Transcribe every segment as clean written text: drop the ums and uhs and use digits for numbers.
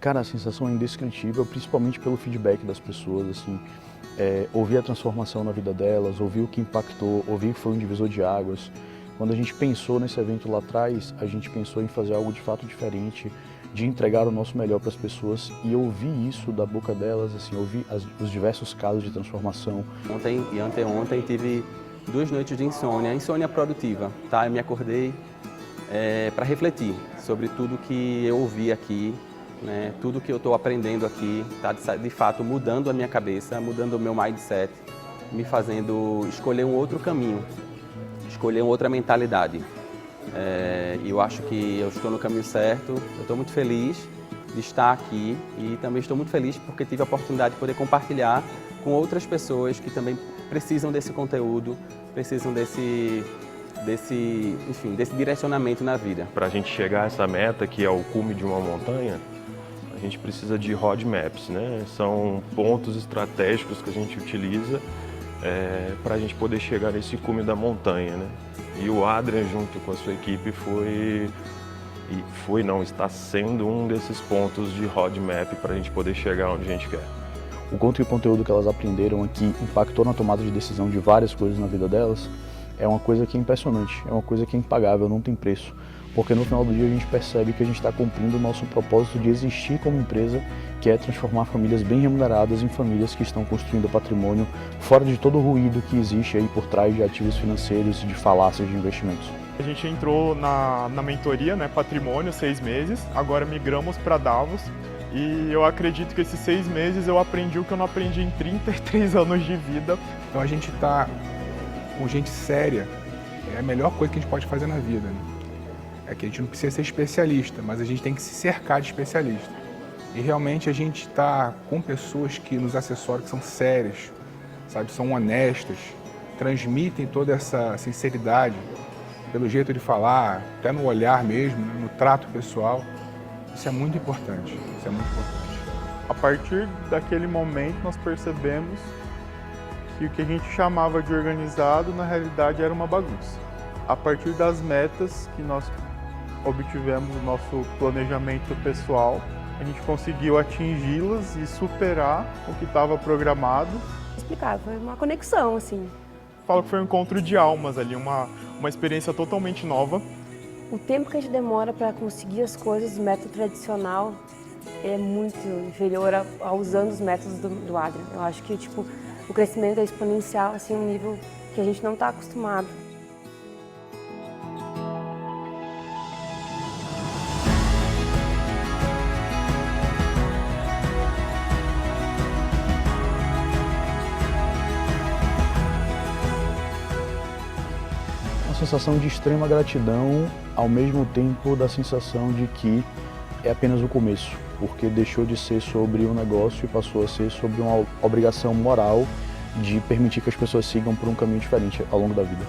Cara, a sensação é indescritível, principalmente pelo feedback das pessoas, assim, ouvir a transformação na vida delas, ouvir o que impactou, ouvir que foi um divisor de águas. Quando a gente pensou nesse evento lá atrás, a gente pensou em fazer algo de fato diferente, de entregar o nosso melhor para as pessoas e ouvir isso da boca delas, assim, ouvir os diversos casos de transformação. Ontem e anteontem tive 2 noites de insônia, insônia produtiva, tá? Eu me acordei para refletir sobre tudo que eu ouvi aqui, né? Tudo que eu estou aprendendo aqui, tá? De fato mudando a minha cabeça, mudando o meu mindset, me fazendo escolher um outro caminho, escolher uma outra mentalidade. E eu acho que eu estou no caminho certo, eu estou muito feliz de estar aqui e também estou muito feliz porque tive a oportunidade de poder compartilhar com outras pessoas que também precisam desse conteúdo, precisam enfim, desse direcionamento na vida. Para a gente chegar a essa meta, que é o cume de uma montanha, a gente precisa de roadmaps, né? São pontos estratégicos que a gente utiliza para a gente poder chegar nesse cume da montanha, né? E o Adrian, junto com a sua equipe, está sendo um desses pontos de roadmap para a gente poder chegar onde a gente quer. O quanto que o conteúdo que elas aprenderam aqui impactou na tomada de decisão de várias coisas na vida delas, é uma coisa que é impressionante, é uma coisa que é impagável, não tem preço. Porque no final do dia a gente percebe que a gente está cumprindo o nosso propósito de existir como empresa, que é transformar famílias bem remuneradas em famílias que estão construindo patrimônio fora de todo o ruído que existe aí por trás de ativos financeiros e de falácias de investimentos. A gente entrou na mentoria, né, Patrimônio, 6 meses, agora migramos para Davos e eu acredito que esses 6 meses eu aprendi o que eu não aprendi em 33 anos de vida. Então a gente está com gente séria, é a melhor coisa que a gente pode fazer na vida, né? É que a gente não precisa ser especialista, mas a gente tem que se cercar de especialistas. E realmente a gente está com pessoas que nos assessoram, que são sérias, sabe, são honestas, transmitem toda essa sinceridade, pelo jeito de falar, até no olhar mesmo, né, no trato pessoal. Isso é muito importante, isso é muito importante. A partir daquele momento nós percebemos que o que a gente chamava de organizado, na realidade era uma bagunça. A partir das metas que nós obtivemos no nosso planejamento pessoal, a gente conseguiu atingi-las e superar o que estava programado. Explicar, foi uma conexão, assim. Falo que foi um encontro de almas ali, uma experiência totalmente nova. O tempo que a gente demora para conseguir as coisas do método tradicional é muito inferior aos anos métodos do Adrian. Eu acho que tipo, o crescimento é exponencial, assim, um nível que a gente não está acostumado. Uma sensação de extrema gratidão, ao mesmo tempo da sensação de que é apenas o começo, porque deixou de ser sobre um negócio e passou a ser sobre uma obrigação moral de permitir que as pessoas sigam por um caminho diferente ao longo da vida.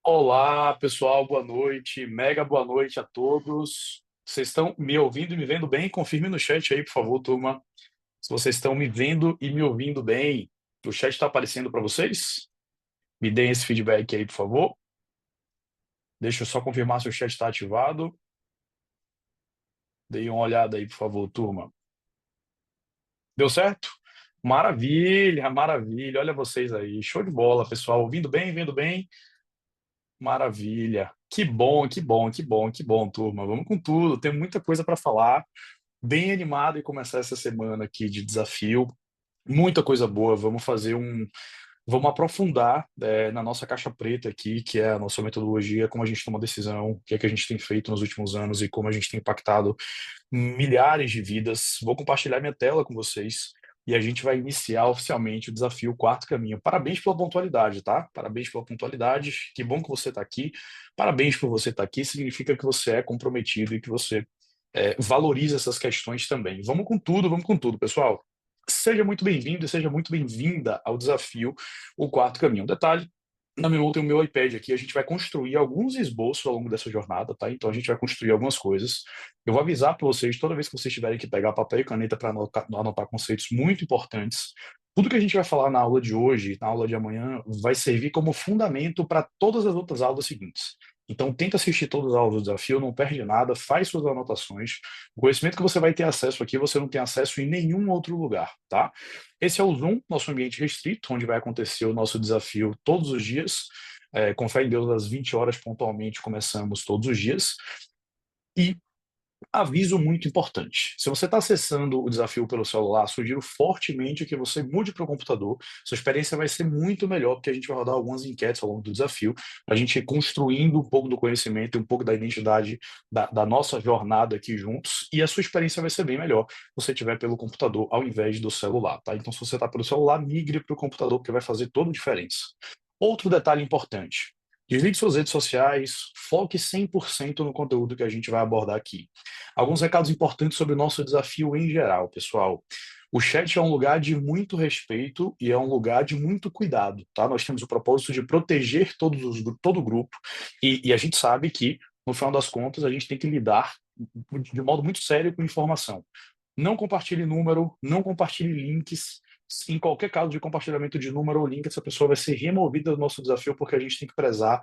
Olá, pessoal, boa noite. Mega boa noite a todos. Vocês estão me ouvindo e me vendo bem? Confirme no chat aí, por favor, turma. Se vocês estão me vendo e me ouvindo bem, o chat está aparecendo para vocês? Me deem esse feedback aí, por favor. Deixa eu só confirmar se o chat está ativado. Deem uma olhada aí, por favor, turma. Deu certo? Maravilha, maravilha. Olha vocês aí. Show de bola, pessoal. Ouvindo bem, vendo bem? Maravilha. Que bom, que bom, que bom, que bom, turma. Vamos com tudo. Tem muita coisa para falar. Bem animado em começar essa semana aqui de desafio. Muita coisa boa. Vamos aprofundar na nossa caixa preta aqui, que é a nossa metodologia, como a gente toma decisão, o que é que a gente tem feito nos últimos anos e como a gente tem impactado milhares de vidas. Vou compartilhar minha tela com vocês e a gente vai iniciar oficialmente o desafio Quarto Caminho. Parabéns pela pontualidade, tá? Parabéns pela pontualidade. Que bom que você está aqui. Parabéns por você estar aqui. Significa que você é comprometido e que você valoriza essas questões também. Vamos com tudo, pessoal. Seja muito bem-vindo e seja muito bem-vinda ao desafio O Quarto Caminho. Um detalhe, na minha mão tem o meu iPad aqui, a gente vai construir alguns esboços ao longo dessa jornada, tá? Então a gente vai construir algumas coisas. Eu vou avisar para vocês, toda vez que vocês tiverem que pegar papel e caneta para anotar conceitos muito importantes, Tudo que a gente vai falar na aula de hoje, na aula de amanhã, vai servir como fundamento para todas as outras aulas seguintes. Então, tenta assistir todas as aulas do desafio, não perde nada, faz suas anotações. O conhecimento que você vai ter acesso aqui, você não tem acesso em nenhum outro lugar, tá? Esse é o Zoom, nosso ambiente restrito, onde vai acontecer o nosso desafio todos os dias. Com fé em Deus, às 20 horas pontualmente, começamos todos os dias. E aviso muito importante. Se você está acessando o desafio pelo celular, sugiro fortemente que você mude para o computador. Sua experiência vai ser muito melhor, porque a gente vai rodar algumas enquetes ao longo do desafio, para a gente ir construindo um pouco do conhecimento e um pouco da identidade da nossa jornada aqui juntos, e a sua experiência vai ser bem melhor se você estiver pelo computador ao invés do celular, tá? Então, se você está pelo celular, migre para o computador, porque vai fazer toda a diferença. Outro detalhe importante. Desligue suas redes sociais, foque 100% no conteúdo que a gente vai abordar aqui. Alguns recados importantes sobre o nosso desafio em geral, pessoal. O chat é um lugar de muito respeito e é um lugar de muito cuidado, tá? Nós temos o propósito de proteger todo o grupo e a gente sabe que, no final das contas, a gente tem que lidar de modo muito sério com informação. Não compartilhe número, não compartilhe links. Em qualquer caso de compartilhamento de número ou link, essa pessoa vai ser removida do nosso desafio, porque a gente tem que prezar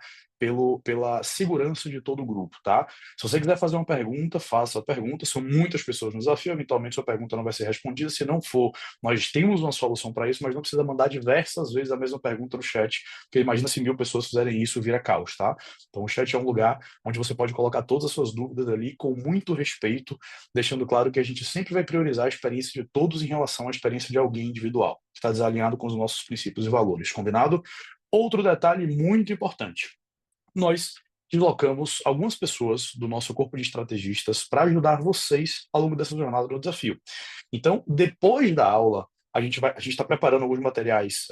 pela segurança de todo o grupo, tá? Se você quiser fazer uma pergunta, faça a pergunta. São muitas pessoas no desafio, eventualmente sua pergunta não vai ser respondida. Se não for, nós temos uma solução para isso, mas não precisa mandar diversas vezes a mesma pergunta no chat, porque imagina se 1000 pessoas fizerem isso, vira caos, tá? Então o chat é um lugar onde você pode colocar todas as suas dúvidas ali com muito respeito, deixando claro que a gente sempre vai priorizar a experiência de todos em relação à experiência de alguém individual, que está desalinhado com os nossos princípios e valores, combinado? Outro detalhe muito importante. Nós deslocamos algumas pessoas do nosso corpo de estrategistas para ajudar vocês ao longo dessa jornada do desafio. Então, depois da aula, a gente está preparando alguns materiais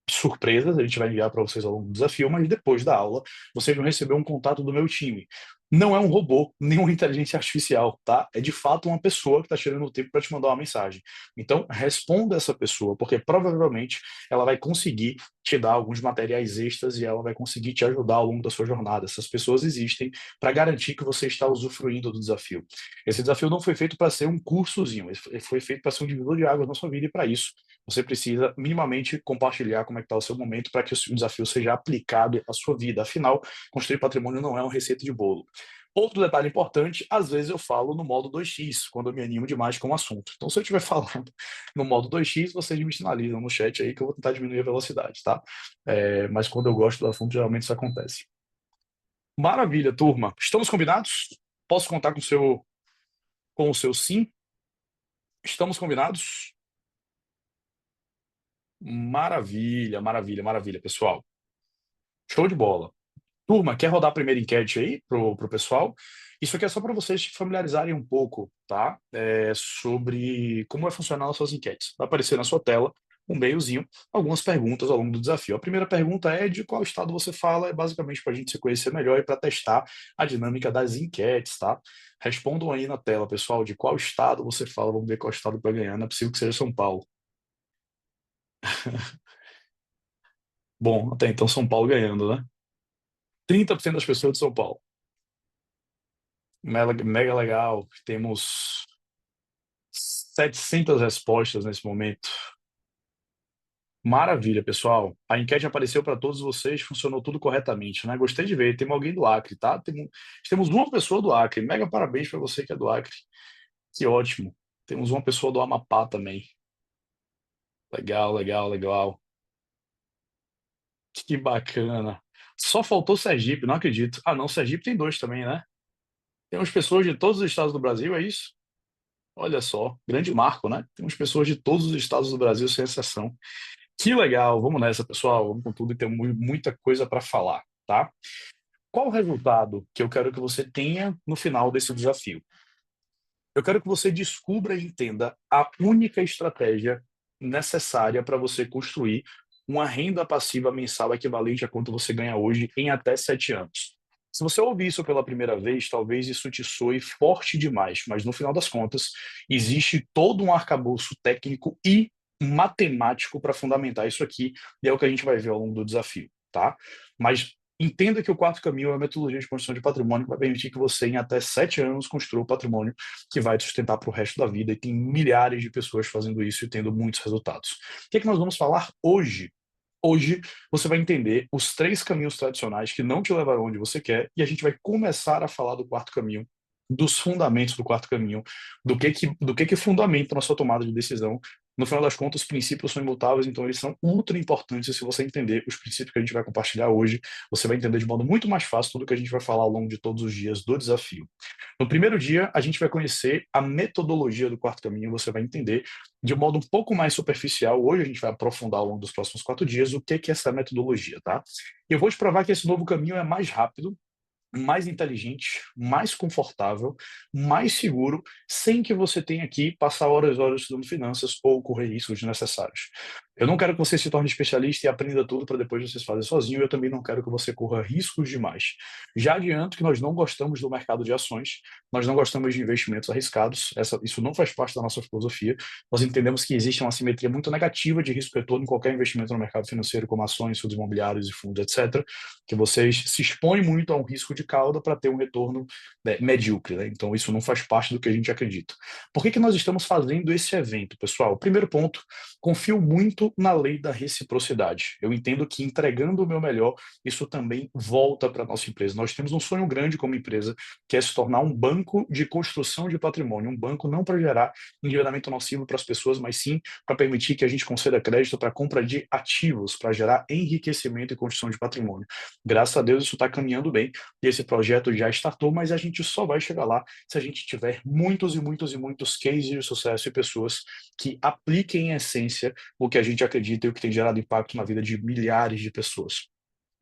surpresas, a gente vai enviar para vocês ao longo do desafio, mas depois da aula, vocês vão receber um contato do meu time. Não é um robô, nem uma inteligência artificial, tá? É de fato uma pessoa que está tirando o tempo para te mandar uma mensagem. Então, responda essa pessoa, porque provavelmente ela vai conseguir te dar alguns materiais extras e ela vai conseguir te ajudar ao longo da sua jornada. Essas pessoas existem para garantir que você está usufruindo do desafio. Esse desafio não foi feito para ser um cursozinho, ele foi feito para ser um divisor de águas na sua vida, e para isso você precisa minimamente compartilhar como é que está o seu momento para que o desafio seja aplicado à sua vida. Afinal, construir patrimônio não é uma receita de bolo. Outro detalhe importante, às vezes eu falo no modo 2x, quando eu me animo demais com o assunto. Então, se eu estiver falando no modo 2x, vocês me sinalizam no chat aí que eu vou tentar diminuir a velocidade, tá? Mas quando eu gosto do assunto, geralmente isso acontece. Maravilha, turma. Estamos combinados? Posso contar com o seu sim? Estamos combinados? Maravilha, maravilha, maravilha, pessoal. Show de bola. Turma, quer rodar a primeira enquete aí pro pessoal? Isso aqui é só para vocês se familiarizarem um pouco, tá? Sobre como vai funcionar as suas enquetes. Vai aparecer na sua tela um meiozinho, algumas perguntas ao longo do desafio. A primeira pergunta é de qual estado você fala, é basicamente para a gente se conhecer melhor e para testar a dinâmica das enquetes, tá? Respondam aí na tela, pessoal, de qual estado você fala. Vamos ver qual estado vai ganhar. Não é possível que seja São Paulo. Bom, até então São Paulo ganhando, né? 30% das pessoas de São Paulo. Mega legal. Temos 700 respostas nesse momento. Maravilha, pessoal. A enquete apareceu para todos vocês, funcionou tudo corretamente, né? Gostei de ver. Temos alguém do Acre, tá? Temos uma pessoa do Acre. Mega parabéns para você que é do Acre. Que ótimo. Temos uma pessoa do Amapá também. Legal, legal, legal. Que bacana. Só faltou Sergipe, não acredito. Ah, não, Sergipe tem 2 também, né? Temos pessoas de todos os estados do Brasil, é isso? Olha só, grande marco, né? Temos pessoas de todos os estados do Brasil, sem exceção. Que legal, vamos nessa, pessoal. Vamos com tudo e temos muita coisa para falar, tá? Qual o resultado que eu quero que você tenha no final desse desafio? Eu quero que você descubra e entenda a única estratégia necessária para você construir uma renda passiva mensal equivalente a quanto você ganha hoje em até 7 anos. Se você ouvir isso pela primeira vez, talvez isso te soe forte demais, mas no final das contas, existe todo um arcabouço técnico e matemático para fundamentar isso aqui, e é o que a gente vai ver ao longo do desafio, tá? Mas Entenda que o quarto caminho é a metodologia de construção de patrimônio que vai permitir que você, em até 7 anos, construa o patrimônio que vai te sustentar para o resto da vida. E tem milhares de pessoas fazendo isso e tendo muitos resultados. O que é que nós vamos falar hoje? Hoje você vai entender os 3 caminhos tradicionais que não te levarão onde você quer e a gente vai começar a falar do quarto caminho, dos fundamentos do quarto caminho, do que fundamenta a nossa tomada de decisão. No final das contas, os princípios são imutáveis, então eles são ultra importantes. E se você entender os princípios que a gente vai compartilhar hoje, você vai entender de modo muito mais fácil tudo que a gente vai falar ao longo de todos os dias do desafio. No primeiro dia, a gente vai conhecer a metodologia do quarto caminho, você vai entender de modo um pouco mais superficial. Hoje a gente vai aprofundar ao longo dos próximos 4 dias o que é essa metodologia, tá? Eu vou te provar que esse novo caminho é mais rápido, mais inteligente, mais confortável, mais seguro, sem que você tenha que passar horas e horas estudando finanças ou correr riscos desnecessários. Eu não quero que você se torne especialista e aprenda tudo para depois vocês fazerem sozinho. Eu também não quero que você corra riscos demais. Já adianto que nós não gostamos do mercado de ações, nós não gostamos de investimentos arriscados. Isso não faz parte da nossa filosofia. Nós entendemos que existe uma simetria muito negativa de risco-retorno em qualquer investimento no mercado financeiro, como ações, fundos imobiliários e fundos, etc., que vocês se expõem muito a um risco de cauda para ter um retorno, né, medíocre, né? Então isso não faz parte do que a gente acredita. Por que nós estamos fazendo esse evento, pessoal? Primeiro ponto, confio muito na lei da reciprocidade. Eu entendo que entregando o meu melhor, isso também volta para a nossa empresa. Nós temos um sonho grande como empresa, que é se tornar um banco de construção de patrimônio, um banco não para gerar endividamento nocivo para as pessoas, mas sim para permitir que a gente conceda crédito para compra de ativos, para gerar enriquecimento e construção de patrimônio. Graças a Deus isso está caminhando bem e esse projeto já startou, mas a gente só vai chegar lá se a gente tiver muitos e muitos e muitos cases de sucesso e pessoas que apliquem em essência o que a gente acredita e o que tem gerado impacto na vida de milhares de pessoas.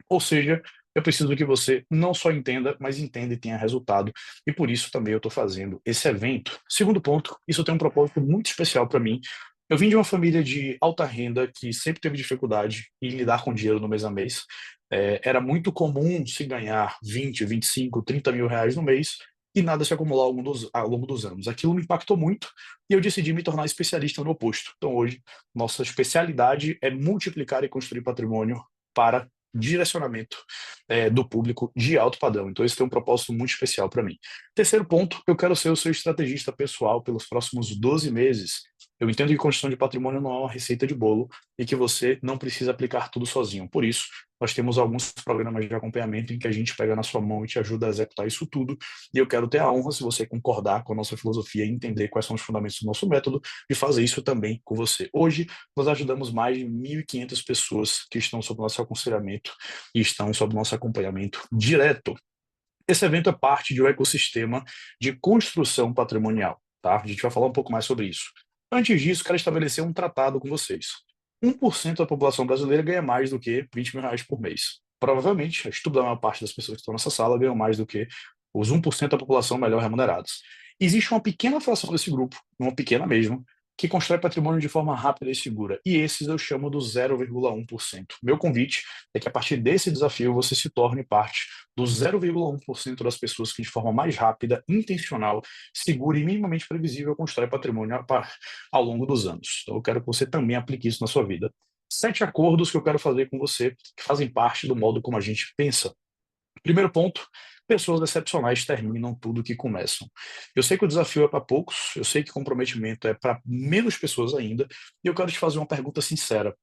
Ou seja, eu preciso que você não só entenda, mas entenda e tenha resultado. E por isso também eu estou fazendo esse evento. Segundo ponto, isso tem um propósito muito especial para mim. Eu vim de uma família de alta renda que sempre teve dificuldade em lidar com dinheiro no mês a mês. Era muito comum se ganhar 20, 25, 30 mil reais no mês e nada se acumular ao longo dos anos. Aquilo me impactou muito e eu decidi me tornar especialista no oposto. Então hoje, nossa especialidade é multiplicar e construir patrimônio para direcionamento do público de alto padrão. Então esse tem um propósito muito especial para mim. Terceiro ponto, eu quero ser o seu estrategista pessoal pelos próximos 12 meses. Eu entendo que construção de patrimônio não é uma receita de bolo e que você não precisa aplicar tudo sozinho. Por isso, nós temos alguns programas de acompanhamento em que a gente pega na sua mão e te ajuda a executar isso tudo. E eu quero ter a honra, se você concordar com a nossa filosofia e entender quais são os fundamentos do nosso método, de fazer isso também com você. Hoje, nós ajudamos mais de 1.500 pessoas que estão sob nosso aconselhamento e estão sob nosso acompanhamento direto. Esse evento é parte de um ecossistema de construção patrimonial, tá? A gente vai falar um pouco mais sobre isso. Antes disso, quero estabelecer um tratado com vocês. 1% da população brasileira ganha mais do que 20 mil reais por mês. Provavelmente, estudo da maior parte das pessoas que estão nessa sala ganham mais do que os 1% da população melhor remunerados. Existe uma pequena fração desse grupo, uma pequena mesmo, que constrói patrimônio de forma rápida e segura. E esses eu chamo do 0,1%. Meu convite é que a partir desse desafio você se torne parte do 0,1% das pessoas que de forma mais rápida, intencional, segura e minimamente previsível constrói patrimônio ao longo dos anos. Então eu quero que você também aplique isso na sua vida. 7 acordos que eu quero fazer com você que fazem parte do modo como a gente pensa. Primeiro ponto, pessoas excepcionais terminam tudo que começam. Eu sei que o desafio é para poucos, eu sei que comprometimento é para menos pessoas ainda, e eu quero te fazer uma pergunta sincera.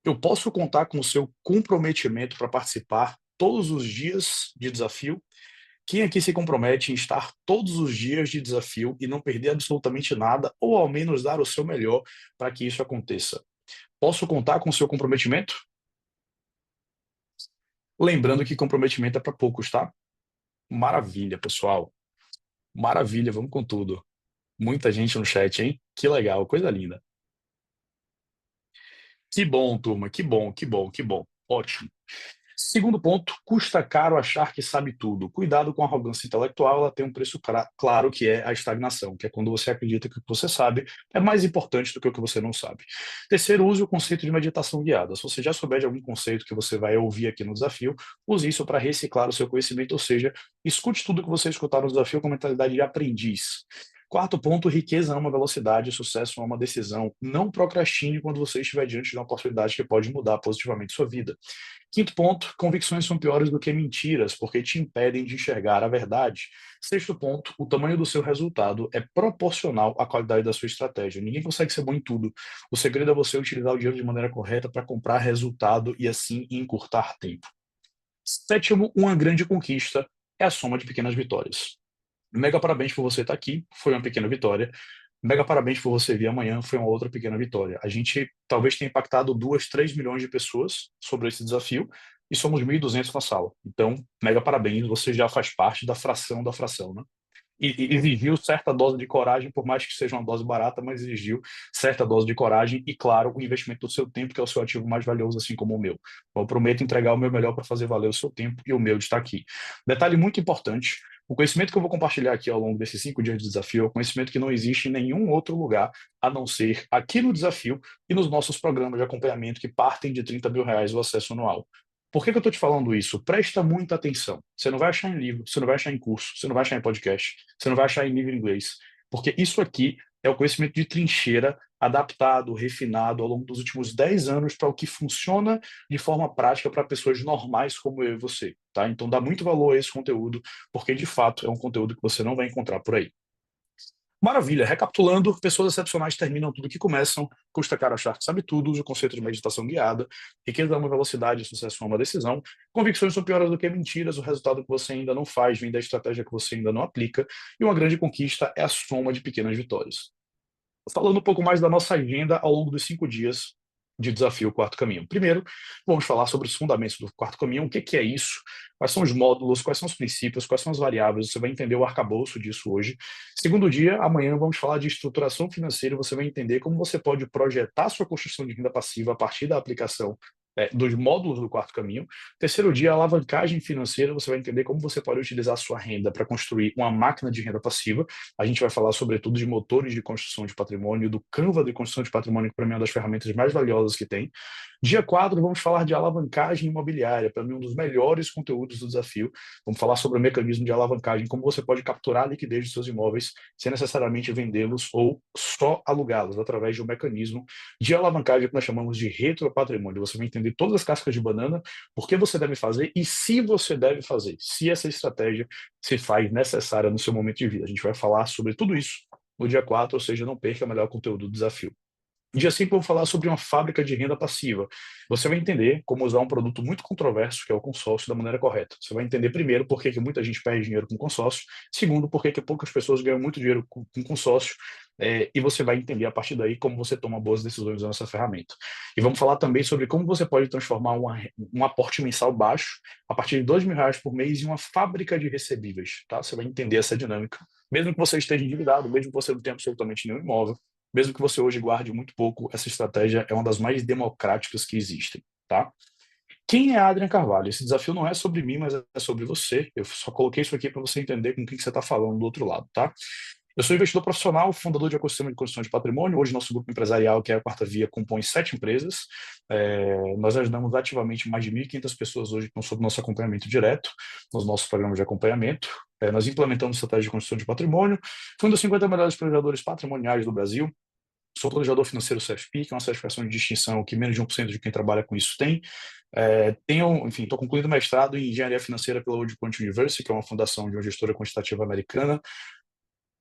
Eu posso contar com o seu comprometimento para participar todos os dias de desafio? Quem aqui se compromete em estar todos os dias de desafio e não perder absolutamente nada, ou ao menos dar o seu melhor para que isso aconteça? Posso contar com o seu comprometimento? Lembrando que comprometimento é para poucos, tá? Maravilha, pessoal. Maravilha, vamos com tudo. Muita gente no chat, hein? Que legal, coisa linda. Que bom, turma, que bom, que bom, que bom. Ótimo. Segundo ponto, custa caro achar que sabe tudo. Cuidado com a arrogância intelectual, ela tem um preço claro que é a estagnação, que é quando você acredita que o que você sabe é mais importante do que o que você não sabe. Terceiro, use o conceito de meditação guiada. Se você já souber de algum conceito que você vai ouvir aqui no desafio, use isso para reciclar o seu conhecimento, ou seja, escute tudo que você escutar no desafio com mentalidade de aprendiz. Quarto ponto, riqueza é uma velocidade, sucesso é uma decisão. Não procrastine quando você estiver diante de uma oportunidade que pode mudar positivamente sua vida. Quinto ponto, convicções são piores do que mentiras, porque te impedem de enxergar a verdade. Sexto ponto, o tamanho do seu resultado é proporcional à qualidade da sua estratégia. Ninguém consegue ser bom em tudo. O segredo é você utilizar o dinheiro de maneira correta para comprar resultado e assim encurtar tempo. Sétimo, uma grande conquista é a soma de pequenas vitórias. Mega parabéns por você estar aqui, foi uma pequena vitória. Mega parabéns por você vir amanhã, foi uma outra pequena vitória. A gente talvez tenha impactado 2, 3 milhões de pessoas sobre esse desafio e somos 1.200 na sala. Então, mega parabéns, você já faz parte da fração, né? E exigiu certa dose de coragem, por mais que seja uma dose barata, mas exigiu certa dose de coragem e, claro, o investimento do seu tempo, que é o seu ativo mais valioso, assim como o meu. Então, eu prometo entregar o meu melhor para fazer valer o seu tempo e o meu de estar aqui. Detalhe muito importante, o conhecimento que eu vou compartilhar aqui ao longo desses 5 dias de desafio é um conhecimento que não existe em nenhum outro lugar, a não ser aqui no desafio e nos nossos programas de acompanhamento que partem de R$ 30 mil o acesso anual. Por que eu estou te falando isso? Presta muita atenção. Você não vai achar em livro, você não vai achar em curso, você não vai achar em podcast, você não vai achar em livro em inglês. Porque isso aqui é o conhecimento de trincheira adaptado, refinado ao longo dos últimos 10 anos para o que funciona de forma prática para pessoas normais como eu e você. Tá? Então dá muito valor a esse conteúdo, porque de fato é um conteúdo que você não vai encontrar por aí. Maravilha, recapitulando, pessoas excepcionais terminam tudo que começam, custa caro achar que sabe tudo, o conceito de meditação guiada, riqueza é uma velocidade, sucesso é uma decisão, convicções são piores do que mentiras, o resultado que você ainda não faz vem da estratégia que você ainda não aplica, e uma grande conquista é a soma de pequenas vitórias. Falando um pouco mais da nossa agenda ao longo dos 5 dias de desafio Quarto Caminho. Primeiro, vamos falar sobre os fundamentos do Quarto Caminho, o que é isso, quais são os módulos, quais são os princípios, quais são as variáveis, você vai entender o arcabouço disso hoje. Segundo dia, amanhã vamos falar de estruturação financeira, você vai entender como você pode projetar sua construção de renda passiva a partir da aplicação dos módulos do Quarto Caminho. Terceiro dia, alavancagem financeira, você vai entender como você pode utilizar a sua renda para construir uma máquina de renda passiva. A gente vai falar sobretudo de motores de construção de patrimônio, do Canva de construção de patrimônio, que para mim é uma das ferramentas mais valiosas que tem. Dia 4, vamos falar de alavancagem imobiliária, para mim um dos melhores conteúdos do desafio. Vamos falar sobre o mecanismo de alavancagem, como você pode capturar a liquidez de seus imóveis sem necessariamente vendê-los ou só alugá-los, através de um mecanismo de alavancagem que nós chamamos de retropatrimônio. Você vai entender todas as cascas de banana, por que você deve fazer e se você deve fazer, se essa estratégia se faz necessária no seu momento de vida. A gente vai falar sobre tudo isso no dia 4, ou seja, não perca o melhor conteúdo do desafio. Dia 5, eu vou falar sobre uma fábrica de renda passiva. Você vai entender como usar um produto muito controverso, que é o consórcio, da maneira correta. Você vai entender, primeiro, por que muita gente perde dinheiro com consórcio. Segundo, por que poucas pessoas ganham muito dinheiro com consórcio. E você vai entender, a partir daí, como você toma boas decisões usando essa ferramenta. E vamos falar também sobre como você pode transformar um aporte mensal baixo, a partir de R$ 2.000 por mês, em uma fábrica de recebíveis. Tá? Você vai entender essa dinâmica. Mesmo que você esteja endividado, mesmo que você não tenha absolutamente nenhum imóvel, mesmo que você hoje guarde muito pouco, essa estratégia é uma das mais democráticas que existem, tá? Quem é Adrian Carvalho? Esse desafio não é sobre mim, mas é sobre você. Eu só coloquei isso aqui para você entender com quem que você está falando do outro lado, tá? Eu sou investidor profissional, fundador de ecossistema de construção de patrimônio. Hoje, nosso grupo empresarial, que é a Quarta Via, compõe 7 empresas. Nós ajudamos ativamente mais de 1.500 pessoas hoje que estão sob nosso acompanhamento direto, nos nossos programas de acompanhamento. Nós implementamos estratégia de construção de patrimônio. Fui um dos 50 melhores planejadores patrimoniais do Brasil. Sou planejador financeiro CFP, que é uma certificação de distinção que menos de 1% de quem trabalha com isso tem. Estou concluindo mestrado em engenharia financeira pela Old Point University, que é uma fundação de uma gestora quantitativa americana.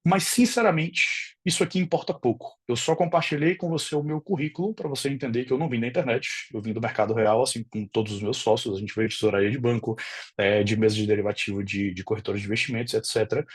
Mas, sinceramente, isso aqui importa pouco. Eu só compartilhei com você o meu currículo para você entender que eu não vim da internet, eu vim do mercado real, assim como todos os meus sócios. A gente veio de tesouraria de banco, de mesa de derivativo de corretores de investimentos, etc.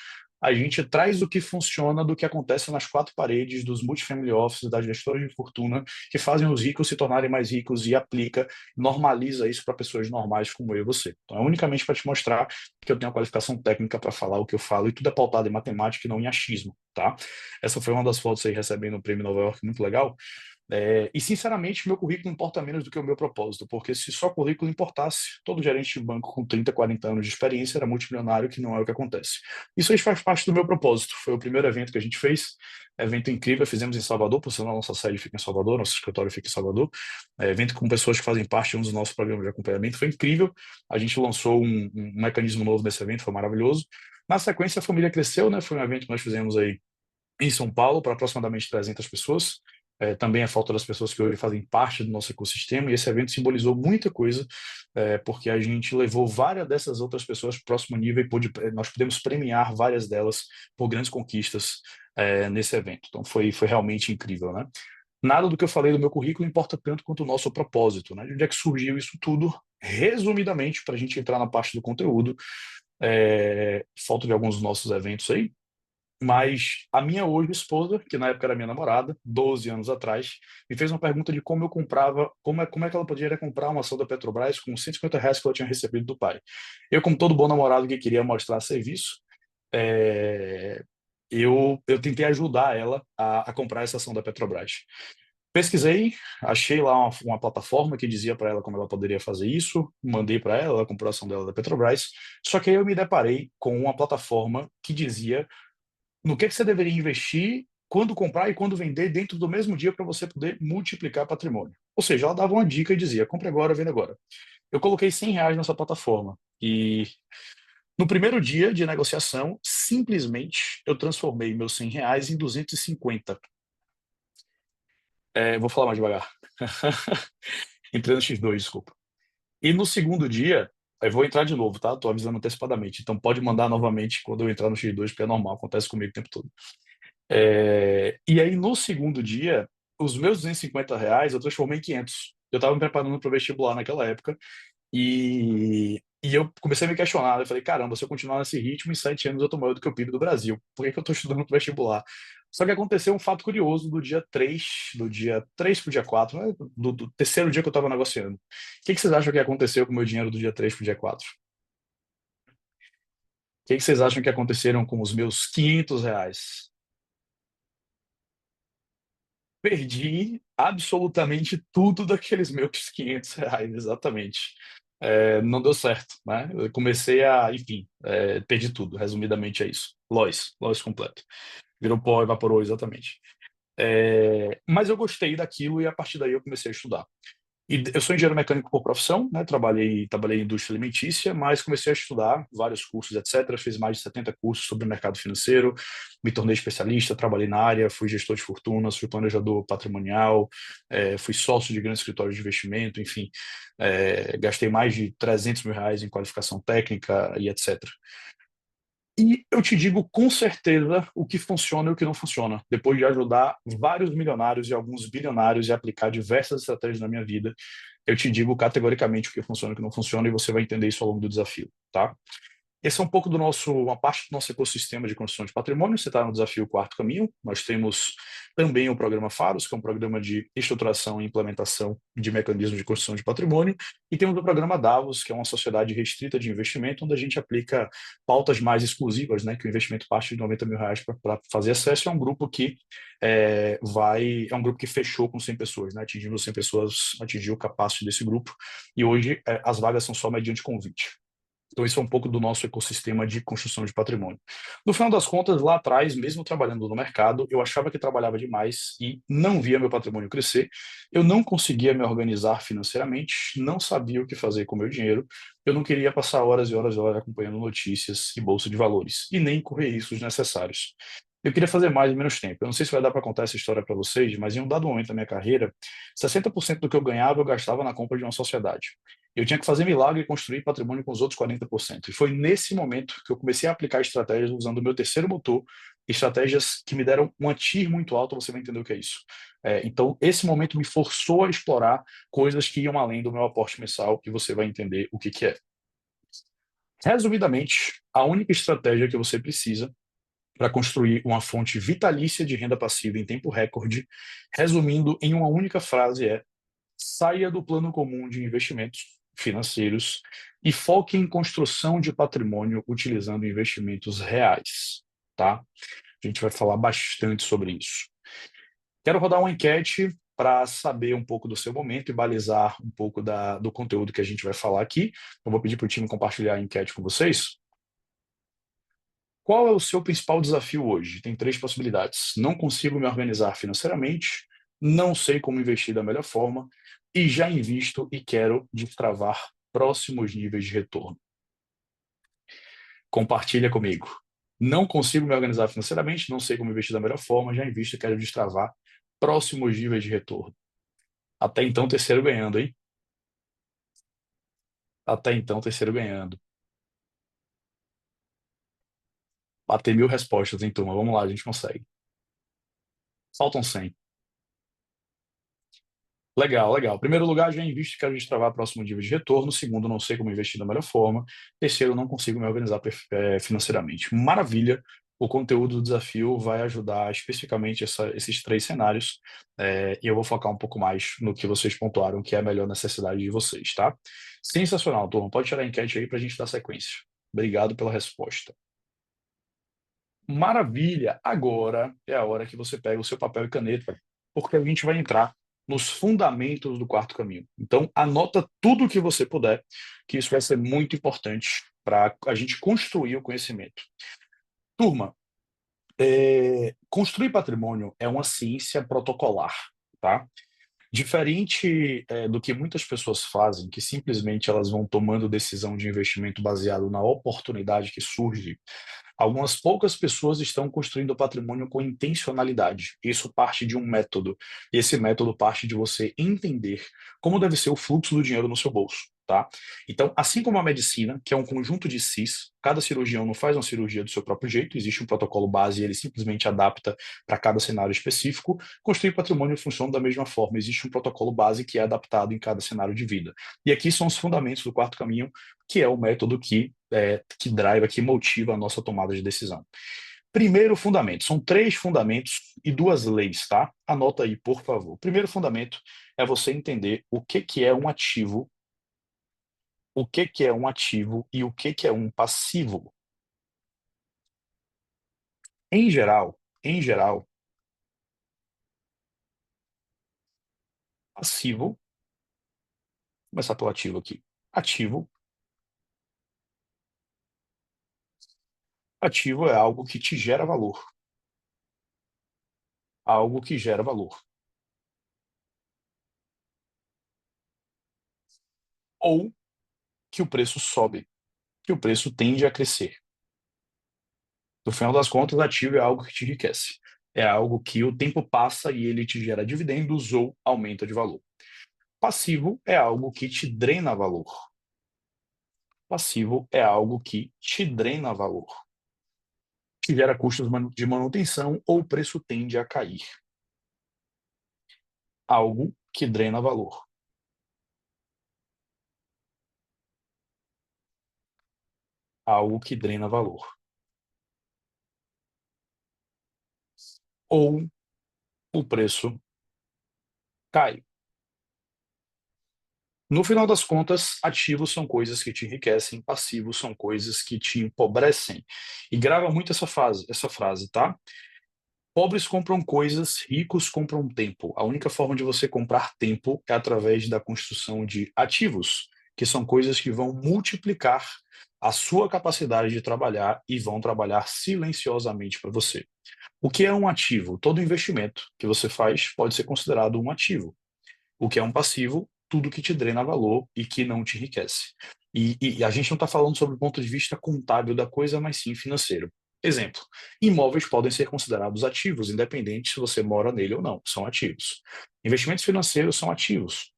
A gente traz o que funciona do que acontece nas 4 paredes dos multifamily offices, das gestoras de fortuna, que fazem os ricos se tornarem mais ricos e aplica, normaliza isso para pessoas normais como eu e você. Então é unicamente para te mostrar que eu tenho a qualificação técnica para falar o que eu falo e tudo é pautado em matemática e não em achismo, tá? Essa foi uma das fotos aí recebendo o prêmio Nova York, muito legal. E, sinceramente, meu currículo importa menos do que o meu propósito, porque se só currículo importasse, todo gerente de banco com 30, 40 anos de experiência era multimilionário, que não é o que acontece. Isso aí faz parte do meu propósito. Foi o primeiro evento que a gente fez, evento incrível, fizemos em Salvador, por sinal, nossa sede fica em Salvador, nosso escritório fica em Salvador, evento com pessoas que fazem parte de um dos nossos programas de acompanhamento, foi incrível, a gente lançou um mecanismo novo nesse evento, foi maravilhoso. Na sequência, a família cresceu, né? Foi um evento que nós fizemos aí em São Paulo para aproximadamente 300 pessoas. Também a falta das pessoas que hoje fazem parte do nosso ecossistema, e esse evento simbolizou muita coisa, porque a gente levou várias dessas outras pessoas para o próximo nível e nós pudemos premiar várias delas por grandes conquistas nesse evento. Então foi realmente incrível, né? Nada do que eu falei do meu currículo importa tanto quanto o nosso propósito, né? De onde é que surgiu isso tudo? Resumidamente, para a gente entrar na parte do conteúdo, falta de alguns dos nossos eventos aí, mas a minha hoje esposa, que na época era minha namorada, 12 anos atrás, me fez uma pergunta de como eu comprava, como é que ela poderia comprar uma ação da Petrobras com R$ 150 que ela tinha recebido do pai. Eu, como todo bom namorado que queria mostrar serviço, é, eu tentei ajudar ela a comprar essa ação da Petrobras. Pesquisei, achei lá uma plataforma que dizia para ela como ela poderia fazer isso, mandei para ela, ela comprou a ação dela da Petrobras, só que aí eu me deparei com uma plataforma que dizia no que você deveria investir, quando comprar e quando vender dentro do mesmo dia para você poder multiplicar patrimônio. Ou seja, ela dava uma dica e dizia, compre agora, venda agora. Eu coloquei R$ 100 nessa plataforma e no primeiro dia de negociação, simplesmente eu transformei meus R$ 100 em 250. Vou falar mais devagar. Entrei no X2, desculpa. E no segundo dia, eu vou entrar de novo, tá? Tô avisando antecipadamente. Então pode mandar novamente quando eu entrar no X2, porque é normal, acontece comigo o tempo todo. E aí, no segundo dia, os meus R$ 250 eu transformei em 500. Eu estava me preparando para o vestibular naquela época e eu comecei a me questionar. Eu falei, caramba, se eu continuar nesse ritmo, em 7 anos eu tô maior do que o PIB do Brasil. Por que eu estou estudando para o vestibular? Só que aconteceu um fato curioso do dia 3 para o dia 4, né? Do terceiro dia que eu estava negociando. O que vocês acham que aconteceu com o meu dinheiro do dia 3 para o dia 4? O que vocês acham que aconteceram com os meus R$ 500? Perdi absolutamente tudo daqueles meus R$ 500, exatamente. Não deu certo, né? Eu comecei enfim, perdi tudo, resumidamente é isso. Loss completo. Virou pó, evaporou, exatamente. Mas eu gostei daquilo e a partir daí eu comecei a estudar. E eu sou engenheiro mecânico por profissão, né? Trabalhei em indústria alimentícia, mas comecei a estudar vários cursos, etc. Fiz mais de 70 cursos sobre o mercado financeiro, me tornei especialista, trabalhei na área, fui gestor de fortunas, fui planejador patrimonial, fui sócio de grandes escritórios de investimento, enfim, gastei mais de R$ 300 mil em qualificação técnica e etc. E eu te digo com certeza o que funciona e o que não funciona. Depois de ajudar vários milionários e alguns bilionários e aplicar diversas estratégias na minha vida, eu te digo categoricamente o que funciona e o que não funciona e você vai entender isso ao longo do desafio, tá? Esse é um pouco uma parte do nosso ecossistema de construção de patrimônio. Você está no desafio Quarto Caminho. Nós temos também o programa Faros, que é um programa de estruturação e implementação de mecanismos de construção de patrimônio. E temos o programa Davos, que é uma sociedade restrita de investimento, onde a gente aplica pautas mais exclusivas, né, que o investimento parte de R$ 90 mil para fazer acesso. É um grupo que é um grupo que fechou com 100 pessoas, né, atingindo 100 pessoas, atingiu o capacity desse grupo. E hoje as vagas são só mediante convite. Então, isso é um pouco do nosso ecossistema de construção de patrimônio. No final das contas, lá atrás, mesmo trabalhando no mercado, eu achava que trabalhava demais e não via meu patrimônio crescer. Eu não conseguia me organizar financeiramente, não sabia o que fazer com o meu dinheiro. Eu não queria passar horas e horas e horas acompanhando notícias e bolsa de valores, e nem correr riscos desnecessários. Eu queria fazer mais em menos tempo. Eu não sei se vai dar para contar essa história para vocês, mas em um dado momento da minha carreira, 60% do que eu ganhava eu gastava na compra de uma sociedade. Eu tinha que fazer milagre e construir patrimônio com os outros 40%. E foi nesse momento que eu comecei a aplicar estratégias usando o meu terceiro motor, estratégias que me deram um TIR muito alto, você vai entender o que é isso. Então, esse momento me forçou a explorar coisas que iam além do meu aporte mensal e você vai entender o que é. Resumidamente, a única estratégia que você precisa para construir uma fonte vitalícia de renda passiva em tempo recorde, resumindo em uma única frase, saia do plano comum de investimentos financeiros e foque em construção de patrimônio utilizando investimentos reais, tá? A gente vai falar bastante sobre isso. Quero rodar uma enquete para saber um pouco do seu momento e balizar um pouco do conteúdo que a gente vai falar aqui. Eu vou pedir para o time compartilhar a enquete com vocês. Qual é o seu principal desafio hoje? Tem 3 possibilidades. Não consigo me organizar financeiramente, não sei como investir da melhor forma e já invisto e quero destravar próximos níveis de retorno. Compartilha comigo. Não consigo me organizar financeiramente, não sei como investir da melhor forma, já invisto e quero destravar próximos níveis de retorno. Até então, terceiro ganhando, hein? Até então, terceiro ganhando. Bater 1000 respostas, hein, turma? Vamos lá, a gente consegue. Faltam 100. Legal, legal. Primeiro lugar, já invisto e quero destravar próximo nível de retorno. Segundo, não sei como investir da melhor forma. Terceiro, não consigo me organizar financeiramente. Maravilha! O conteúdo do desafio vai ajudar especificamente esses 3 cenários, e eu vou focar um pouco mais no que vocês pontuaram, que é a melhor necessidade de vocês, tá? Sensacional, turma. Pode tirar a enquete aí para a gente dar sequência. Obrigado pela resposta. Maravilha! Agora é a hora que você pega o seu papel e caneta, porque a gente vai entrar nos fundamentos do quarto caminho. Então, anota tudo o que você puder, que isso vai ser muito importante para a gente construir o conhecimento. Turma, construir patrimônio é uma ciência protocolar, tá? Diferente do que muitas pessoas fazem, que simplesmente elas vão tomando decisão de investimento baseado na oportunidade que surge. Algumas poucas pessoas estão construindo patrimônio com intencionalidade. Isso parte de um método. E esse método parte de você entender como deve ser o fluxo do dinheiro no seu bolso, tá? Então, assim como a medicina, que é um conjunto de cis, cada cirurgião não faz uma cirurgia do seu próprio jeito, existe um protocolo base e ele simplesmente adapta para cada cenário específico. Construir patrimônio funciona da mesma forma. Existe um protocolo base que é adaptado em cada cenário de vida. E aqui são os fundamentos do quarto caminho, que é o método que drive, que motiva a nossa tomada de decisão. Primeiro fundamento, são 3 fundamentos e 2 leis, tá? Anota aí, por favor. Primeiro fundamento é você entender o que é um ativo, o que é um ativo e o que é um passivo. Em geral, passivo, vou começar pelo ativo aqui. Ativo é algo que te gera valor. Algo que gera valor. Ou que o preço sobe, que o preço tende a crescer. No final das contas, ativo é algo que te enriquece. É algo que o tempo passa e ele te gera dividendos ou aumenta de valor. Passivo é algo que te drena valor. Passivo é algo que te drena valor. Que gera custos de manutenção ou o preço tende a cair. Algo que drena valor. Algo que drena valor. Ou o preço cai. No final das contas, ativos são coisas que te enriquecem, passivos são coisas que te empobrecem. E grava muito essa frase, tá? Pobres compram coisas, ricos compram tempo. A única forma de você comprar tempo é através da construção de ativos, que são coisas que vão multiplicar a sua capacidade de trabalhar e vão trabalhar silenciosamente para você. O que é um ativo? Todo investimento que você faz pode ser considerado um ativo. O que é um passivo? Tudo que te drena valor e que não te enriquece. E a gente não está falando sobre o ponto de vista contábil da coisa, mas sim financeiro. Exemplo, imóveis podem ser considerados ativos, independente se você mora nele ou não, são ativos. Investimentos financeiros são ativos.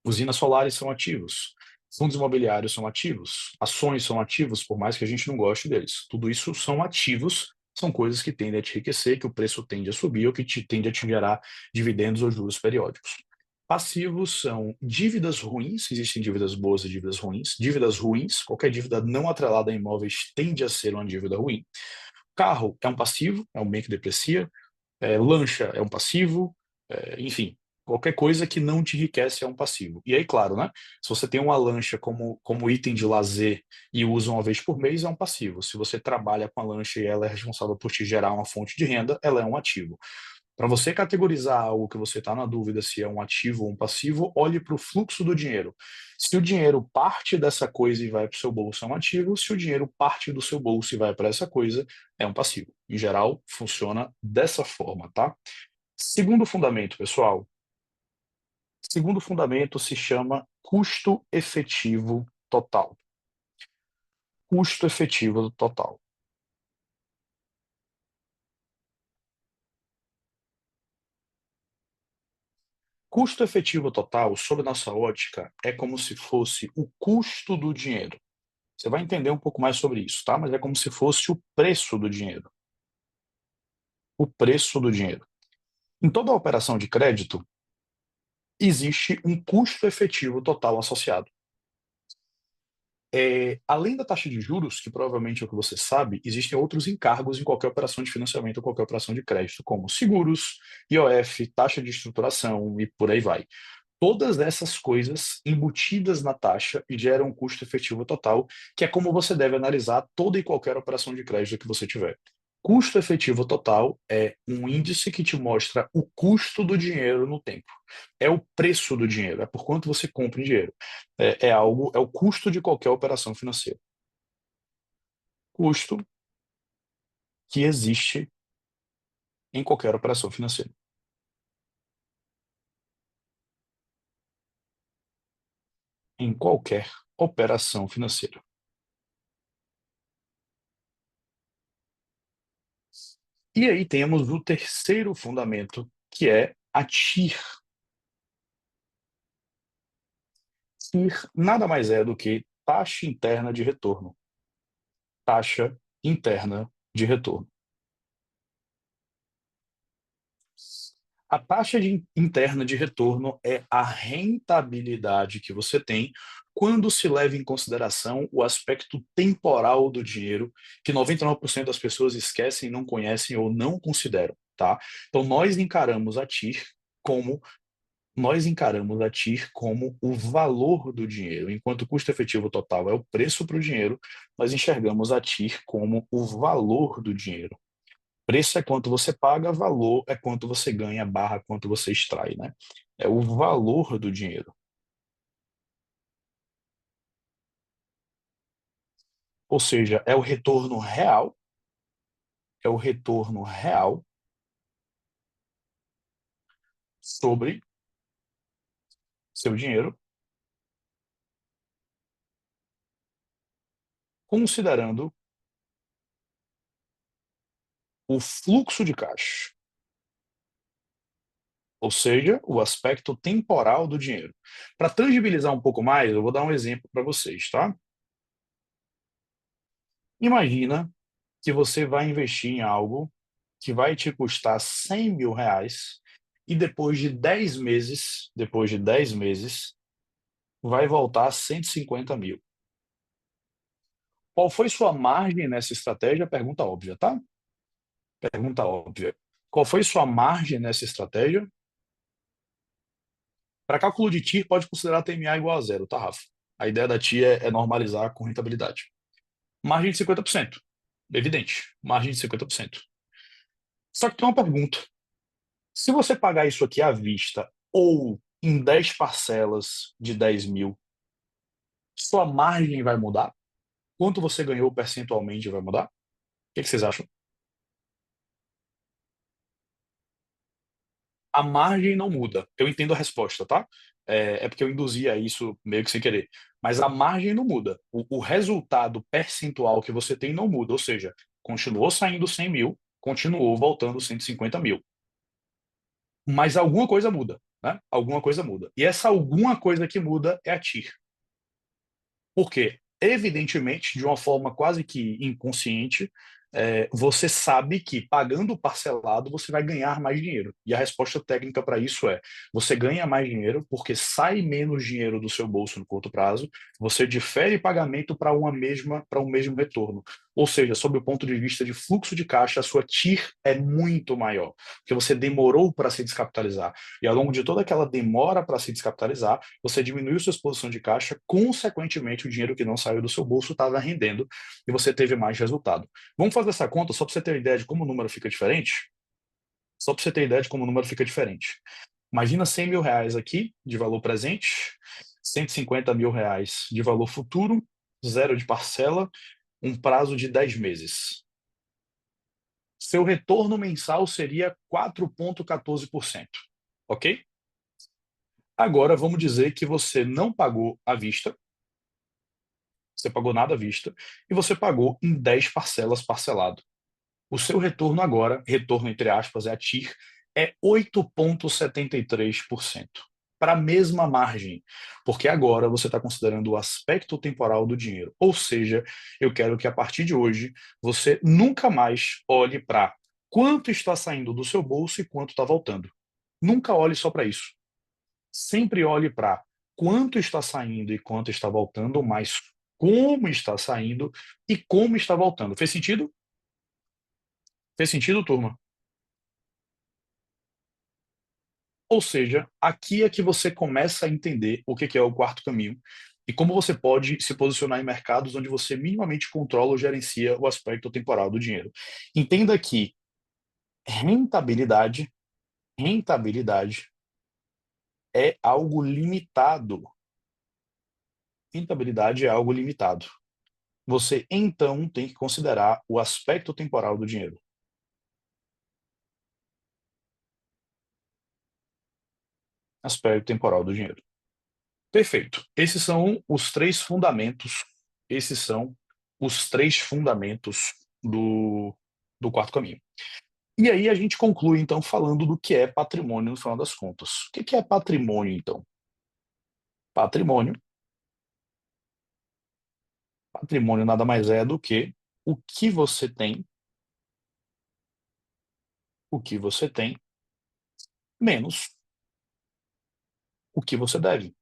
Usinas solares são ativos. Fundos imobiliários são ativos. Ações são ativos, por mais que a gente não goste deles. Tudo isso são ativos, são coisas que tendem a te enriquecer, que o preço tende a subir ou que tende a te gerar dividendos ou juros periódicos. Passivos são dívidas ruins, existem dívidas boas e dívidas ruins. Dívidas ruins, qualquer dívida não atrelada a imóveis tende a ser uma dívida ruim. Carro é um passivo, é um bem que deprecia. Lancha é um passivo, enfim, qualquer coisa que não te enriquece é um passivo. E aí, claro, né? Se você tem uma lancha como item de lazer e usa uma vez por mês, é um passivo. Se você trabalha com a lancha e ela é responsável por te gerar uma fonte de renda, ela é um ativo. Para você categorizar algo que você está na dúvida se é um ativo ou um passivo, olhe para o fluxo do dinheiro. Se o dinheiro parte dessa coisa e vai para o seu bolso, é um ativo. Se o dinheiro parte do seu bolso e vai para essa coisa, é um passivo. Em geral, funciona dessa forma, tá? Segundo fundamento, pessoal. Segundo fundamento se chama custo efetivo total. Custo efetivo total. Custo efetivo total, sob nossa ótica, é como se fosse o custo do dinheiro. Você vai entender um pouco mais sobre isso, tá? Mas é como se fosse o preço do dinheiro. O preço do dinheiro. Em toda operação de crédito, existe um custo efetivo total associado. Além da taxa de juros, que provavelmente é o que você sabe, existem outros encargos em qualquer operação de financiamento ou qualquer operação de crédito, como seguros, IOF, taxa de estruturação e por aí vai. Todas essas coisas embutidas na taxa e geram um custo efetivo total, que é como você deve analisar toda e qualquer operação de crédito que você tiver. Custo efetivo total é um índice que te mostra o custo do dinheiro no tempo. É o preço do dinheiro, é por quanto você compra em dinheiro. É o custo de qualquer operação financeira. Custo que existe em qualquer operação financeira. Em qualquer operação financeira. E aí temos o terceiro fundamento, que é a TIR. TIR nada mais é do que taxa interna de retorno. Taxa interna de retorno. A taxa interna de retorno é a rentabilidade que você tem quando se leva em consideração o aspecto temporal do dinheiro, que 99% das pessoas esquecem, não conhecem ou não consideram, tá? Então nós encaramos a TIR como o valor do dinheiro. Enquanto o custo efetivo total é o preço para o dinheiro, nós enxergamos a TIR como o valor do dinheiro. Preço é quanto você paga, valor é quanto você ganha, barra quanto você extrai, né? É o valor do dinheiro. Ou seja, é o retorno real, sobre seu dinheiro, considerando o fluxo de caixa. Ou seja, o aspecto temporal do dinheiro. Para tangibilizar um pouco mais, eu vou dar um exemplo para vocês, tá? Imagina que você vai investir em algo que vai te custar 100 mil reais e depois de 10 meses, vai voltar a 150 mil. Qual foi sua margem nessa estratégia? Pergunta óbvia, tá? Pergunta óbvia. Qual foi sua margem nessa estratégia? Para cálculo de TIR, pode considerar TMA igual a zero, tá, Rafa? A ideia da TIR é normalizar com rentabilidade. Margem de 50%. Evidente, margem de 50%. Só que tem uma pergunta. Se você pagar isso aqui à vista ou em 10 parcelas de 10 mil, sua margem vai mudar? Quanto você ganhou percentualmente vai mudar? O que vocês acham? A margem não muda. Eu entendo a resposta, tá? É porque eu induzi a isso meio que sem querer. Mas a margem não muda. O resultado percentual que você tem não muda. Ou seja, continuou saindo 100 mil, continuou voltando 150 mil. Mas alguma coisa muda, né? Alguma coisa muda. E essa alguma coisa que muda é a TIR. Por quê? Evidentemente, de uma forma quase que inconsciente, você sabe que pagando parcelado você vai ganhar mais dinheiro. E a resposta técnica para isso é: você ganha mais dinheiro porque sai menos dinheiro do seu bolso no curto prazo, você difere pagamento para um mesmo retorno. Ou seja, sob o ponto de vista de fluxo de caixa, a sua TIR é muito maior, porque você demorou para se descapitalizar. E ao longo de toda aquela demora para se descapitalizar, você diminuiu sua exposição de caixa, consequentemente, o dinheiro que não saiu do seu bolso estava rendendo e você teve mais resultado. Vamos fazer essa conta só para você ter ideia de como o número fica diferente? Só para você ter ideia de como o número fica diferente. Imagina 100 mil reais aqui de valor presente, 150 mil reais de valor futuro, zero de parcela, um prazo de 10 meses. Seu retorno mensal seria 4,14%, ok? Agora vamos dizer que você não pagou à vista, você pagou nada à vista, e você pagou em 10 parcelas parcelado. O seu retorno agora, retorno entre aspas, é a TIR, é 8,73% para a mesma margem, porque agora você está considerando o aspecto temporal do dinheiro. Ou seja, eu quero que a partir de hoje você nunca mais olhe para quanto está saindo do seu bolso e quanto está voltando. Nunca olhe só para isso. Sempre olhe para quanto está saindo e quanto está voltando, mas como está saindo e como está voltando. Fez sentido? Fez sentido, turma? Ou seja, aqui é que você começa a entender o que é o quarto caminho e como você pode se posicionar em mercados onde você minimamente controla ou gerencia o aspecto temporal do dinheiro. Entenda que rentabilidade, rentabilidade é algo limitado. Rentabilidade é algo limitado. Você então tem que considerar o aspecto temporal do dinheiro. Aspecto temporal do dinheiro. Perfeito. Esses são os três fundamentos. Esses são os três fundamentos do quarto caminho. E aí a gente conclui, então, falando do que é patrimônio no final das contas. O que é patrimônio, então? Patrimônio. Patrimônio nada mais é do que o que você tem, menos o que você deve.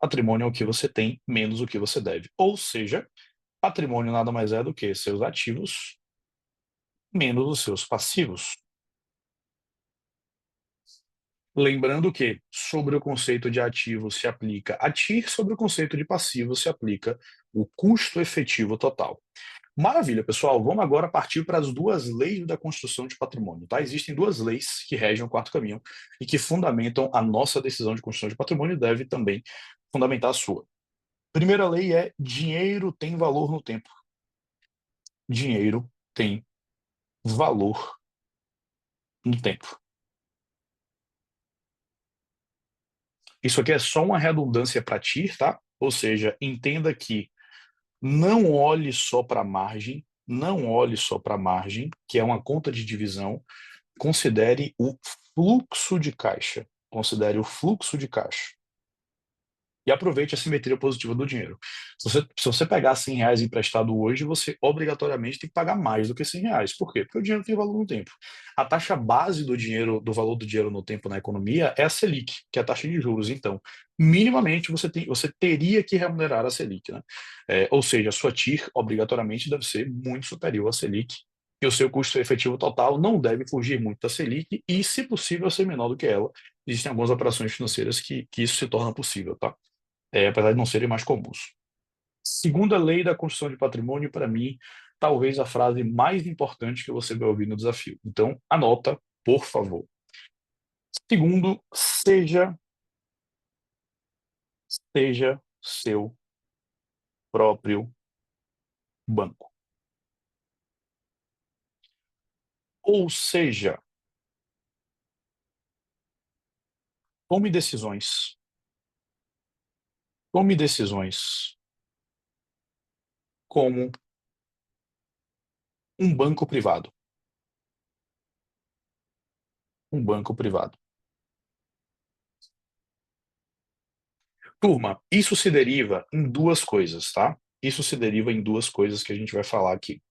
Patrimônio é o que você tem, menos o que você deve. Ou seja, patrimônio nada mais é do que seus ativos, menos os seus passivos. Lembrando que, sobre o conceito de ativo se aplica a TIR, sobre o conceito de passivo se aplica o custo efetivo total. Maravilha, pessoal. Vamos agora partir para as duas leis da construção de patrimônio. Tá? Existem duas leis que regem o quarto caminho e que fundamentam a nossa decisão de construção de patrimônio e deve também fundamentar a sua. Primeira lei é: dinheiro tem valor no tempo. Dinheiro tem valor no tempo. Isso aqui é só uma redundância para TIR, tá? Ou seja, entenda que não olhe só para a margem, não olhe só para a margem, que é uma conta de divisão, considere o fluxo de caixa. Considere o fluxo de caixa. E aproveite a simetria positiva do dinheiro. Se você pegar R$ 100 emprestado hoje, você obrigatoriamente tem que pagar mais do que R$ 100. Por quê? Porque o dinheiro tem valor no tempo. A taxa base do dinheiro, do valor do dinheiro no tempo na economia é a Selic, que é a taxa de juros. Então, minimamente, você teria que remunerar a Selic, né? Ou seja, a sua TIR obrigatoriamente deve ser muito superior à Selic, e o seu custo efetivo total não deve fugir muito da Selic e, se possível, ser menor do que ela. Existem algumas operações financeiras que isso se torna possível, tá? Apesar de não serem mais comuns. Segunda lei da construção de patrimônio, para mim, talvez a frase mais importante que você vai ouvir no desafio. Então, anota, por favor. Segundo, seja seu próprio banco. Ou seja, tome decisões. Tome decisões como um banco privado. Um banco privado. Turma, isso se deriva em duas coisas, tá? Isso se deriva em duas coisas que a gente vai falar aqui.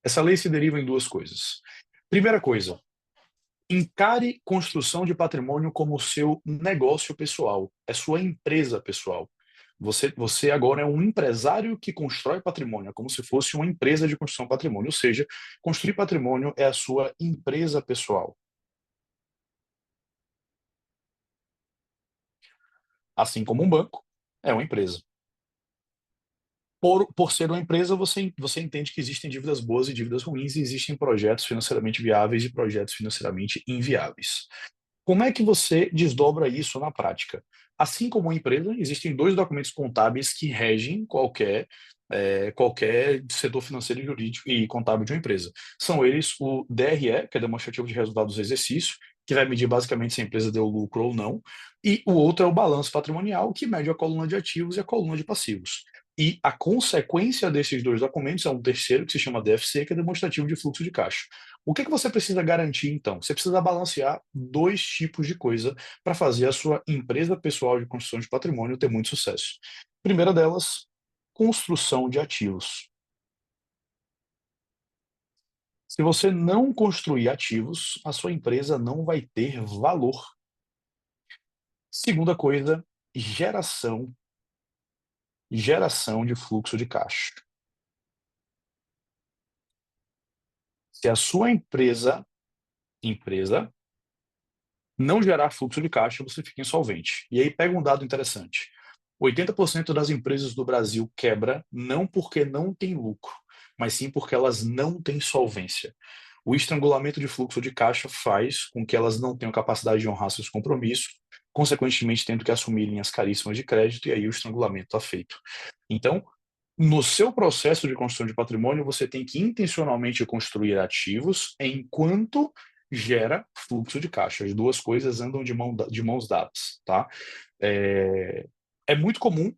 Essa lei se deriva em duas coisas. Primeira coisa, encare construção de patrimônio como seu negócio pessoal, é sua empresa pessoal. Você agora é um empresário que constrói patrimônio, é como se fosse uma empresa de construção de patrimônio, ou seja, construir patrimônio é a sua empresa pessoal. Assim como um banco é uma empresa. Por ser uma empresa, você entende que existem dívidas boas e dívidas ruins, e existem projetos financeiramente viáveis e projetos financeiramente inviáveis. Como é que você desdobra isso na prática? Assim como uma empresa, existem dois documentos contábeis que regem qualquer setor financeiro, jurídico e contábil de uma empresa. São eles o DRE, que é demonstrativo de resultados do exercício, que vai medir basicamente se a empresa deu lucro ou não, e o outro é o balanço patrimonial, que mede a coluna de ativos e a coluna de passivos. E a consequência desses dois documentos é um terceiro, que se chama DFC, que é demonstrativo de fluxo de caixa. O que você precisa garantir, então? Você precisa balancear dois tipos de coisa para fazer a sua empresa pessoal de construção de patrimônio ter muito sucesso. Primeira delas, construção de ativos. Se você não construir ativos, a sua empresa não vai ter valor. Segunda coisa, geração de fluxo de caixa. Se a sua empresa não gerar fluxo de caixa, você fica insolvente. E aí pega um dado interessante. 80% das empresas do Brasil quebra não porque não tem lucro, mas sim porque elas não têm solvência. O estrangulamento de fluxo de caixa faz com que elas não tenham capacidade de honrar seus compromissos, consequentemente tendo que assumir linhas caríssimas de crédito, e aí o estrangulamento está feito. Então, no seu processo de construção de patrimônio, você tem que intencionalmente construir ativos enquanto gera fluxo de caixa. As duas coisas andam de mãos dadas, tá? É muito comum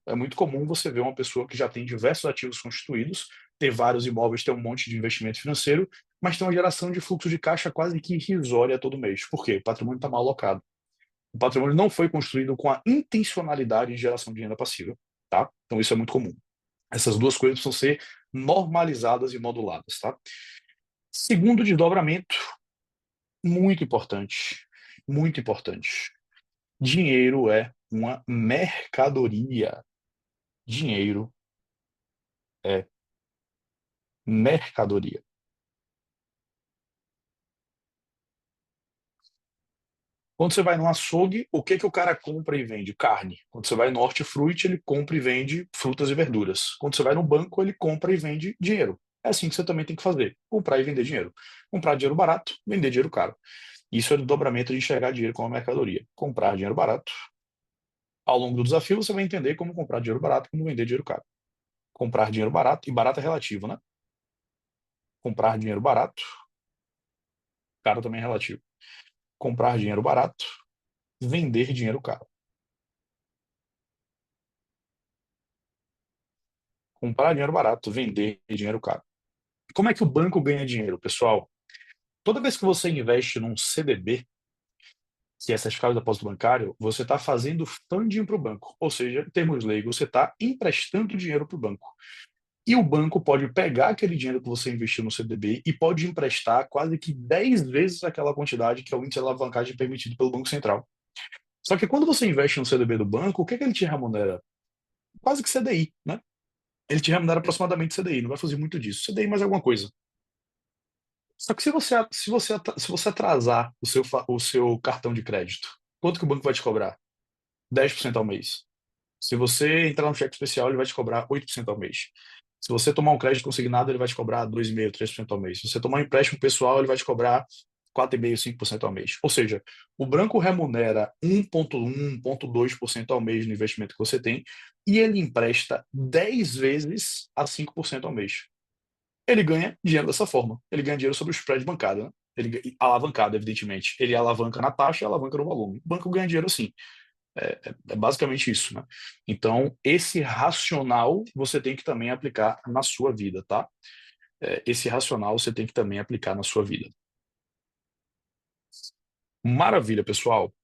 você ver uma pessoa que já tem diversos ativos constituídos, ter vários imóveis, ter um monte de investimento financeiro, mas tem uma geração de fluxo de caixa quase que irrisória todo mês. Por quê? O patrimônio está mal alocado. O patrimônio não foi construído com a intencionalidade de geração de renda passiva, tá? Então isso é muito comum. Essas duas coisas precisam ser normalizadas e moduladas, tá? Segundo desdobramento, muito importante, muito importante. Dinheiro é uma mercadoria. Dinheiro é mercadoria. Quando você vai no açougue, o que o cara compra e vende? Carne. Quando você vai no hortifruti, ele compra e vende frutas e verduras. Quando você vai no banco, ele compra e vende dinheiro. É assim que você também tem que fazer: comprar e vender dinheiro. Comprar dinheiro barato, vender dinheiro caro. Isso é o dobramento de enxergar dinheiro como uma mercadoria. Comprar dinheiro barato. Ao longo do desafio, você vai entender como comprar dinheiro barato, como vender dinheiro caro. Comprar dinheiro barato, e barato é relativo, né? Comprar dinheiro barato, caro também é relativo. Comprar dinheiro barato, vender dinheiro caro. Comprar dinheiro barato, vender dinheiro caro. Como é que o banco ganha dinheiro, pessoal? Toda vez que você investe num CDB, que é certificado de depósito bancário, você está fazendo funding para o banco. Ou seja, em termos leigos, você está emprestando dinheiro para o banco. E o banco pode pegar aquele dinheiro que você investiu no CDB e pode emprestar quase que 10 vezes aquela quantidade que é o índice de alavancagem permitido pelo Banco Central. Só que quando você investe no CDB do banco, o que ele te remunera? Quase que CDI, né? Ele te remunera aproximadamente CDI, não vai fazer muito disso. CDI mais alguma coisa. Só que se você atrasar o seu cartão de crédito, quanto que o banco vai te cobrar? 10% ao mês. Se você entrar no cheque especial, ele vai te cobrar 8% ao mês. Se você tomar um crédito consignado, ele vai te cobrar 2,5%, 3% ao mês. Se você tomar um empréstimo pessoal, ele vai te cobrar 4,5%, 5% ao mês. Ou seja, o banco remunera 1,1%, 1,2% ao mês no investimento que você tem e ele empresta 10 vezes a 5% ao mês. Ele ganha dinheiro dessa forma. Ele ganha dinheiro sobre o spread bancário, né? Alavancado, evidentemente. Ele alavanca na taxa e alavanca no volume. O banco ganha dinheiro assim. É basicamente isso, né? Então, esse racional você tem que também aplicar na sua vida, tá? Esse racional você tem que também aplicar na sua vida. Maravilha, pessoal.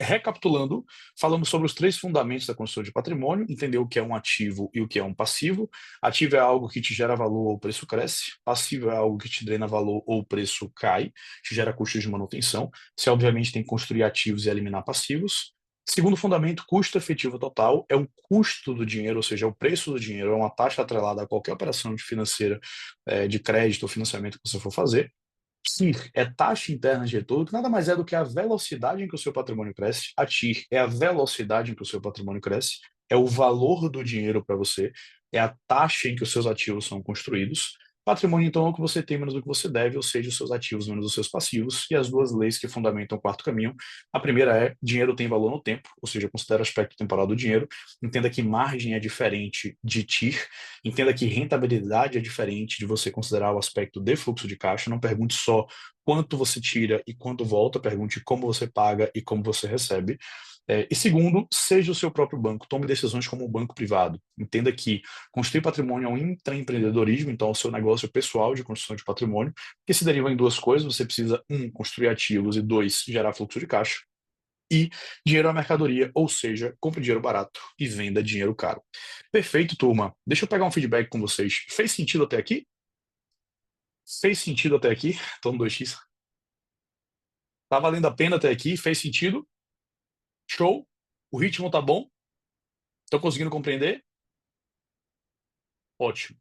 Recapitulando, falamos sobre os 3 fundamentos da construção de patrimônio: entender o que é um ativo e o que é um passivo. Ativo é algo que te gera valor ou o preço cresce. Passivo é algo que te drena valor ou o preço cai, te gera custos de manutenção. Você, obviamente, tem que construir ativos e eliminar passivos. Segundo fundamento, custo efetivo total é o custo do dinheiro, ou seja, o preço do dinheiro, é uma taxa atrelada a qualquer operação financeira, de crédito ou financiamento que você for fazer. TIR é taxa interna de retorno, que nada mais é do que a velocidade em que o seu patrimônio cresce. A TIR é a velocidade em que o seu patrimônio cresce, é o valor do dinheiro para você, é a taxa em que os seus ativos são construídos. Patrimônio, então, é o que você tem menos do que você deve, ou seja, os seus ativos menos os seus passivos, e as duas leis que fundamentam o quarto caminho. A primeira é: dinheiro tem valor no tempo, ou seja, considera o aspecto temporal do dinheiro. Entenda que margem é diferente de TIR, entenda que rentabilidade é diferente de você considerar o aspecto de fluxo de caixa. Não pergunte só quanto você tira e quanto volta, pergunte como você paga e como você recebe. E segundo, seja o seu próprio banco, tome decisões como um banco privado. Entenda que construir patrimônio é um intraempreendedorismo, então é o seu negócio pessoal de construção de patrimônio, que se deriva em duas coisas: você precisa, um, construir ativos e dois, gerar fluxo de caixa. E dinheiro é uma mercadoria, ou seja, compre dinheiro barato e venda dinheiro caro. Perfeito, turma. Deixa eu pegar um feedback com vocês. Fez sentido até aqui? Fez sentido até aqui? Tô no 2x. Tá valendo a pena até aqui? Fez sentido? Show? O ritmo tá bom? Estão conseguindo compreender? Ótimo.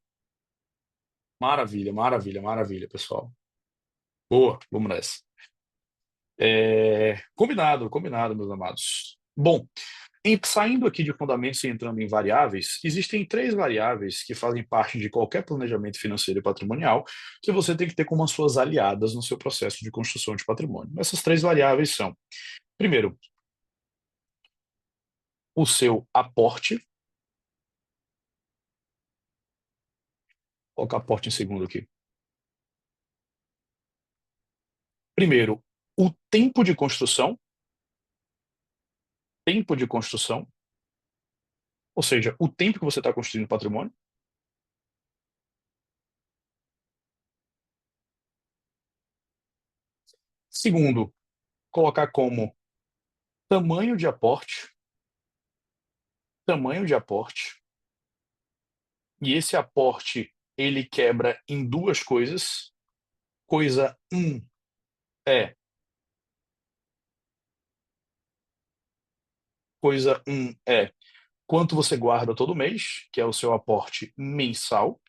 Maravilha, maravilha, maravilha, pessoal. Boa, vamos nessa. Combinado, combinado, meus amados. Bom, saindo aqui de fundamentos e entrando em variáveis, existem três variáveis que fazem parte de qualquer planejamento financeiro e patrimonial que você tem que ter como as suas aliadas no seu processo de construção de patrimônio. Essas três variáveis são, primeiro, o seu aporte. Vou colocar aporte em segundo aqui. Primeiro, o tempo de construção. Tempo de construção. Ou seja, o tempo que você está construindo patrimônio. Segundo, colocar como tamanho de aporte. Tamanho de aporte. E esse aporte, ele quebra em duas coisas. Coisa é Coisa um é quanto você guarda todo mês, que é o seu aporte mensal,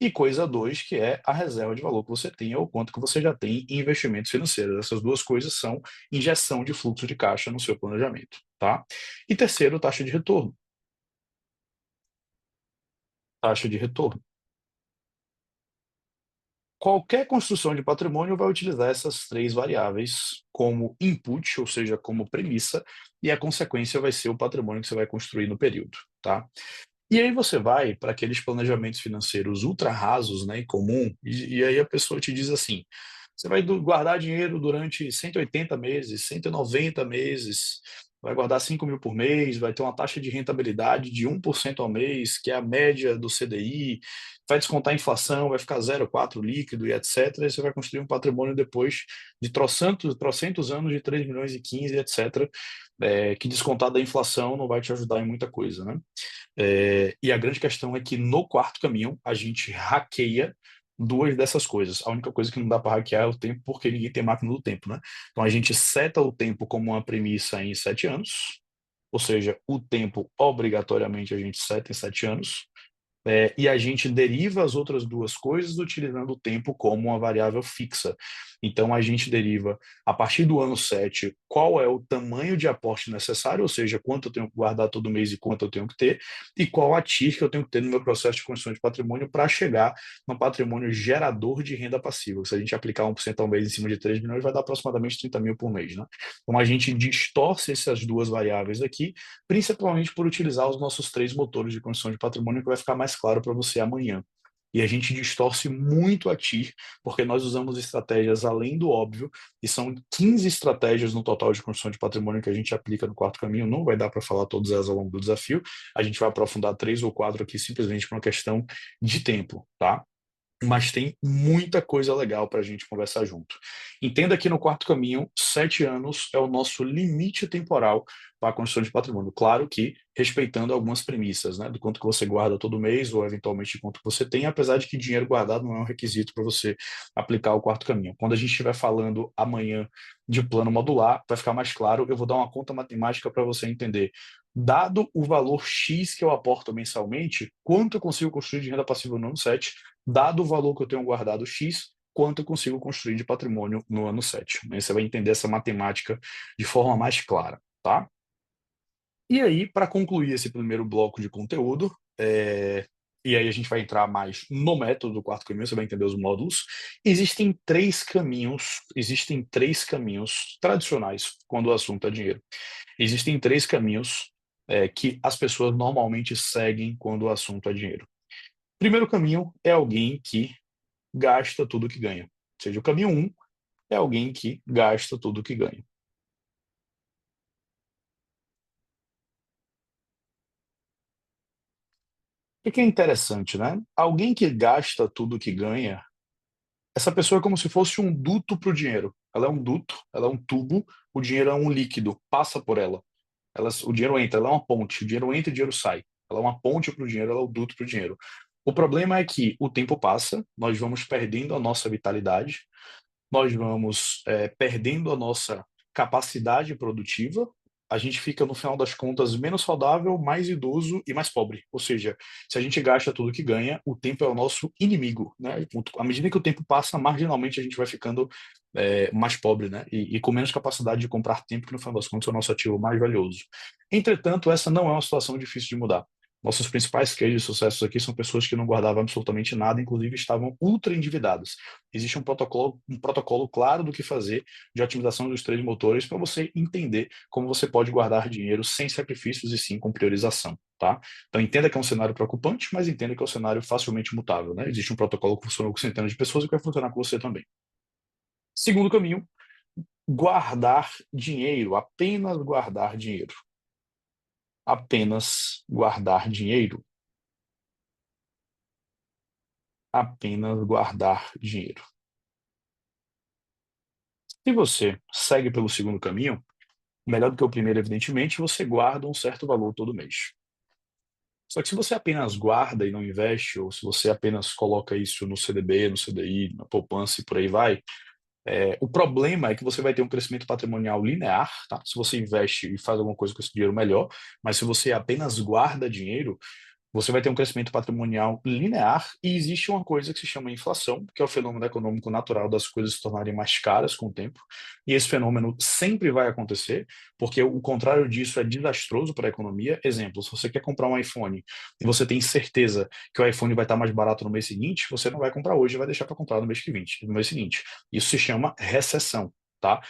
e coisa 2, que é a reserva de valor que você tem ou quanto que você já tem em investimentos financeiros. Essas duas coisas são injeção de fluxo de caixa no seu planejamento, tá? E terceiro, taxa de retorno. Taxa de retorno. Qualquer construção de patrimônio vai utilizar essas três variáveis como input, ou seja, como premissa, e a consequência vai ser o patrimônio que você vai construir no período, tá? E aí você vai para aqueles planejamentos financeiros ultra rasos, né, e comum, e aí a pessoa te diz assim: você vai guardar dinheiro durante 180 meses, 190 meses, vai guardar 5 mil por mês, vai ter uma taxa de rentabilidade de 1% ao mês, que é a média do CDI, vai descontar a inflação, vai ficar 0,4 líquido e etc. E você vai construir um patrimônio depois de trocentos anos de 3 milhões e 15, etc., que descontado da inflação não vai te ajudar em muita coisa, né? E a grande questão é que no quarto caminho a gente hackeia duas dessas coisas. A única coisa que não dá para hackear é o tempo, porque ninguém tem máquina do tempo, né? Então a gente seta o tempo como uma premissa em 7 anos, ou seja, o tempo obrigatoriamente a gente seta em 7 anos. E a gente deriva as outras duas coisas utilizando o tempo como uma variável fixa. Então, a gente deriva, a partir do ano 7, qual é o tamanho de aporte necessário, ou seja, quanto eu tenho que guardar todo mês e quanto eu tenho que ter, e qual a TIR que eu tenho que ter no meu processo de construção de patrimônio para chegar no patrimônio gerador de renda passiva. Se a gente aplicar 1% ao mês em cima de 3 milhões, vai dar aproximadamente 30 mil por mês, né? Então, a gente distorce essas duas variáveis aqui, principalmente por utilizar os nossos três motores de construção de patrimônio, que vai ficar mais claro para você amanhã. E a gente distorce muito a TIR, porque nós usamos estratégias além do óbvio, e são 15 estratégias no total de construção de patrimônio que a gente aplica no quarto caminho. Não vai dar para falar todas elas ao longo do desafio, a gente vai aprofundar 3 ou 4 aqui simplesmente por uma questão de tempo, tá? Mas tem muita coisa legal para a gente conversar junto. Entenda que no quarto caminho, 7 anos é o nosso limite temporal para a construção de patrimônio. Claro que respeitando algumas premissas, né? Do quanto que você guarda todo mês ou eventualmente de quanto que você tem, apesar de que dinheiro guardado não é um requisito para você aplicar o quarto caminho. Quando a gente estiver falando amanhã de plano modular, vai ficar mais claro. Eu vou dar uma conta matemática para você entender. Dado o valor X que eu aporto mensalmente, quanto eu consigo construir de renda passiva no ano 7, dado o valor que eu tenho guardado X, quanto eu consigo construir de patrimônio no ano 7. Aí você vai entender essa matemática de forma mais clara, tá? E aí, para concluir esse primeiro bloco de conteúdo, e aí a gente vai entrar mais no método do quarto caminho, você vai entender os módulos. Existem três caminhos tradicionais quando o assunto é dinheiro. Existem três caminhos que as pessoas normalmente seguem quando o assunto é dinheiro. O primeiro caminho é alguém que gasta tudo que ganha. Ou seja, o caminho 1 é alguém que gasta tudo que ganha. O que é interessante, né? Alguém que gasta tudo que ganha, essa pessoa é como se fosse um duto para o dinheiro. Ela é um duto, ela é um tubo, o dinheiro é um líquido, passa por ela. O dinheiro entra, ela é uma ponte, o dinheiro entra e o dinheiro sai. Ela é uma ponte para o dinheiro, ela é o duto para o dinheiro. O problema é que o tempo passa, nós vamos perdendo a nossa vitalidade, nós vamos perdendo a nossa capacidade produtiva, a gente fica, no final das contas, menos saudável, mais idoso e mais pobre. Ou seja, se a gente gasta tudo que ganha, o tempo é o nosso inimigo, né? À medida que o tempo passa, marginalmente a gente vai ficando mais pobre, né? E com menos capacidade de comprar tempo, que no final das contas é o nosso ativo mais valioso. Entretanto, essa não é uma situação difícil de mudar. Nossos principais cases de sucesso aqui são pessoas que não guardavam absolutamente nada, inclusive estavam ultra endividadas. Existe um protocolo claro do que fazer de otimização dos três motores para você entender como você pode guardar dinheiro sem sacrifícios e sim com priorização, tá? Então entenda que é um cenário preocupante, mas entenda que é um cenário facilmente mutável, né? Existe um protocolo que funciona com centenas de pessoas e que vai funcionar com você também. Segundo caminho, guardar dinheiro, apenas guardar dinheiro. Apenas guardar dinheiro. Apenas guardar dinheiro. Se você segue pelo segundo caminho, melhor do que o primeiro, evidentemente, você guarda um certo valor todo mês. Só que se você apenas guarda e não investe, ou se você apenas coloca isso no CDB, no CDI, na poupança e por aí vai, o problema é que você vai ter um crescimento patrimonial linear, tá? Se você investe e faz alguma coisa com esse dinheiro, melhor, mas se você apenas guarda dinheiro, você vai ter um crescimento patrimonial linear e existe uma coisa que se chama inflação, que é o fenômeno econômico natural das coisas se tornarem mais caras com o tempo. E esse fenômeno sempre vai acontecer, porque o contrário disso é desastroso para a economia. Exemplo, se você quer comprar um iPhone e você tem certeza que o iPhone vai estar mais barato no mês seguinte, você não vai comprar hoje, vai deixar para comprar no mês seguinte. Isso se chama recessão, tá?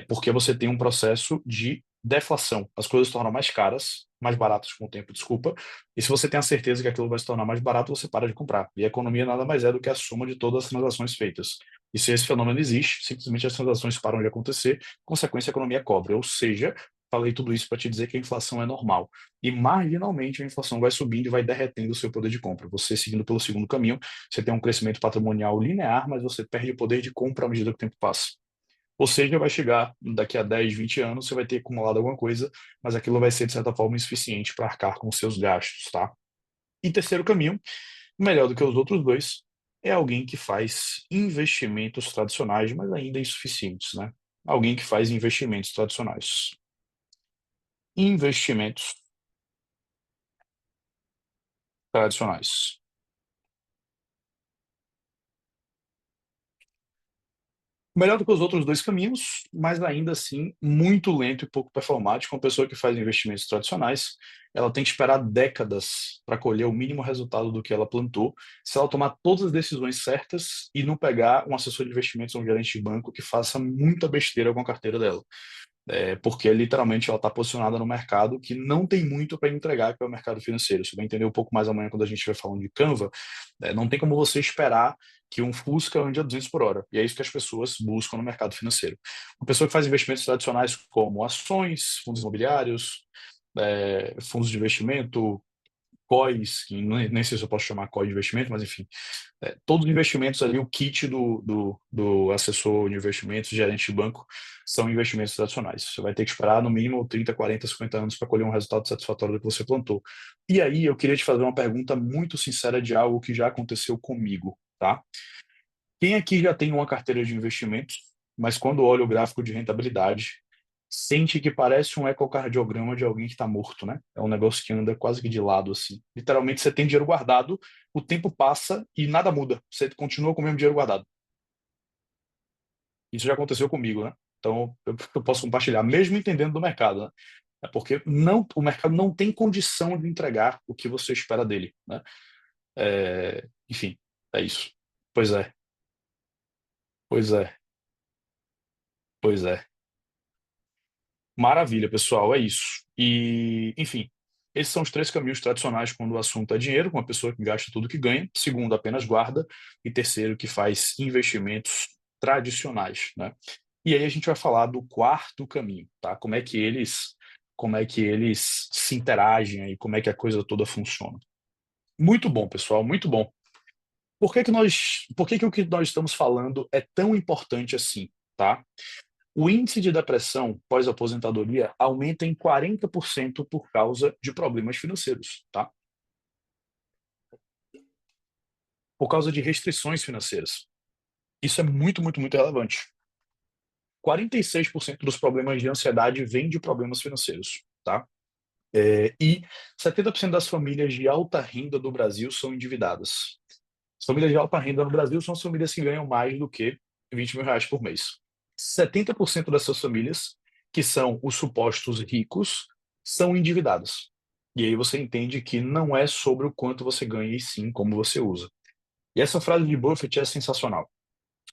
Porque você tem um processo de deflação. As coisas se tornam mais caras, mais baratas com o tempo, desculpa, e se você tem a certeza que aquilo vai se tornar mais barato, você para de comprar. E a economia nada mais é do que a soma de todas as transações feitas. E se esse fenômeno existe, simplesmente as transações param de acontecer, consequência, a economia cobra. Ou seja, falei tudo isso para te dizer que a inflação é normal. E marginalmente a inflação vai subindo e vai derretendo o seu poder de compra. Você seguindo pelo segundo caminho, você tem um crescimento patrimonial linear, mas você perde o poder de compra à medida que o tempo passa. Ou seja, vai chegar daqui a 10, 20 anos, você vai ter acumulado alguma coisa, mas aquilo vai ser, de certa forma, insuficiente para arcar com os seus gastos, tá? E terceiro caminho, melhor do que os outros dois, é alguém que faz investimentos tradicionais, mas ainda insuficientes, né? Alguém que faz investimentos tradicionais. Investimentos tradicionais. Melhor do que os outros dois caminhos, mas ainda assim muito lento e pouco performático. Uma pessoa que faz investimentos tradicionais, ela tem que esperar décadas para colher o mínimo resultado do que ela plantou, se ela tomar todas as decisões certas e não pegar um assessor de investimentos ou um gerente de banco que faça muita besteira com a carteira dela. Porque literalmente ela está posicionada no mercado que não tem muito para entregar, que é o mercado financeiro. Você vai entender um pouco mais amanhã quando a gente estiver falando de Canva. Não tem como você esperar que um Fusca ande a 200 por hora. E é isso que as pessoas buscam no mercado financeiro. Uma pessoa que faz investimentos tradicionais como ações, fundos imobiliários, fundos de investimento, COIs, que nem sei se eu posso chamar COI de investimento, mas enfim, todos os investimentos ali, o kit do assessor de investimentos, gerente de banco, são investimentos tradicionais. Você vai ter que esperar no mínimo 30, 40, 50 anos para colher um resultado satisfatório do que você plantou. E aí eu queria te fazer uma pergunta muito sincera de algo que já aconteceu comigo, tá? Quem aqui já tem uma carteira de investimentos, mas quando olha o gráfico de rentabilidade, sente que parece um ecocardiograma de alguém que está morto, né? É um negócio que anda quase que de lado, assim. Literalmente, você tem dinheiro guardado, o tempo passa e nada muda. Você continua com o mesmo dinheiro guardado. Isso já aconteceu comigo, né? Então, eu posso compartilhar, mesmo entendendo do mercado, né? É porque o mercado não tem condição de entregar o que você espera dele, né? Enfim, é isso. Pois é, pois é, pois é. Maravilha, pessoal, é isso. E, enfim, esses são os três caminhos tradicionais quando o assunto é dinheiro, uma pessoa que gasta tudo que ganha, segundo, apenas guarda, e terceiro, que faz investimentos tradicionais, né? E aí a gente vai falar do quarto caminho, tá? Como é que eles se interagem aí, como é que a coisa toda funciona. Muito bom, pessoal, muito bom. Por que que o que nós estamos falando é tão importante assim, tá? O índice de depressão pós-aposentadoria aumenta em 40% por causa de problemas financeiros, tá? Por causa de restrições financeiras. Isso é muito, muito, muito relevante. 46% dos problemas de ansiedade vêm de problemas financeiros, tá? E 70% das famílias de alta renda do Brasil são endividadas. As famílias de alta renda no Brasil são as famílias que ganham mais do que R$ 20.000 por mês. 70% dessas famílias, que são os supostos ricos, são endividadas. E aí você entende que não é sobre o quanto você ganha, e sim como você usa. E essa frase de Buffett é sensacional.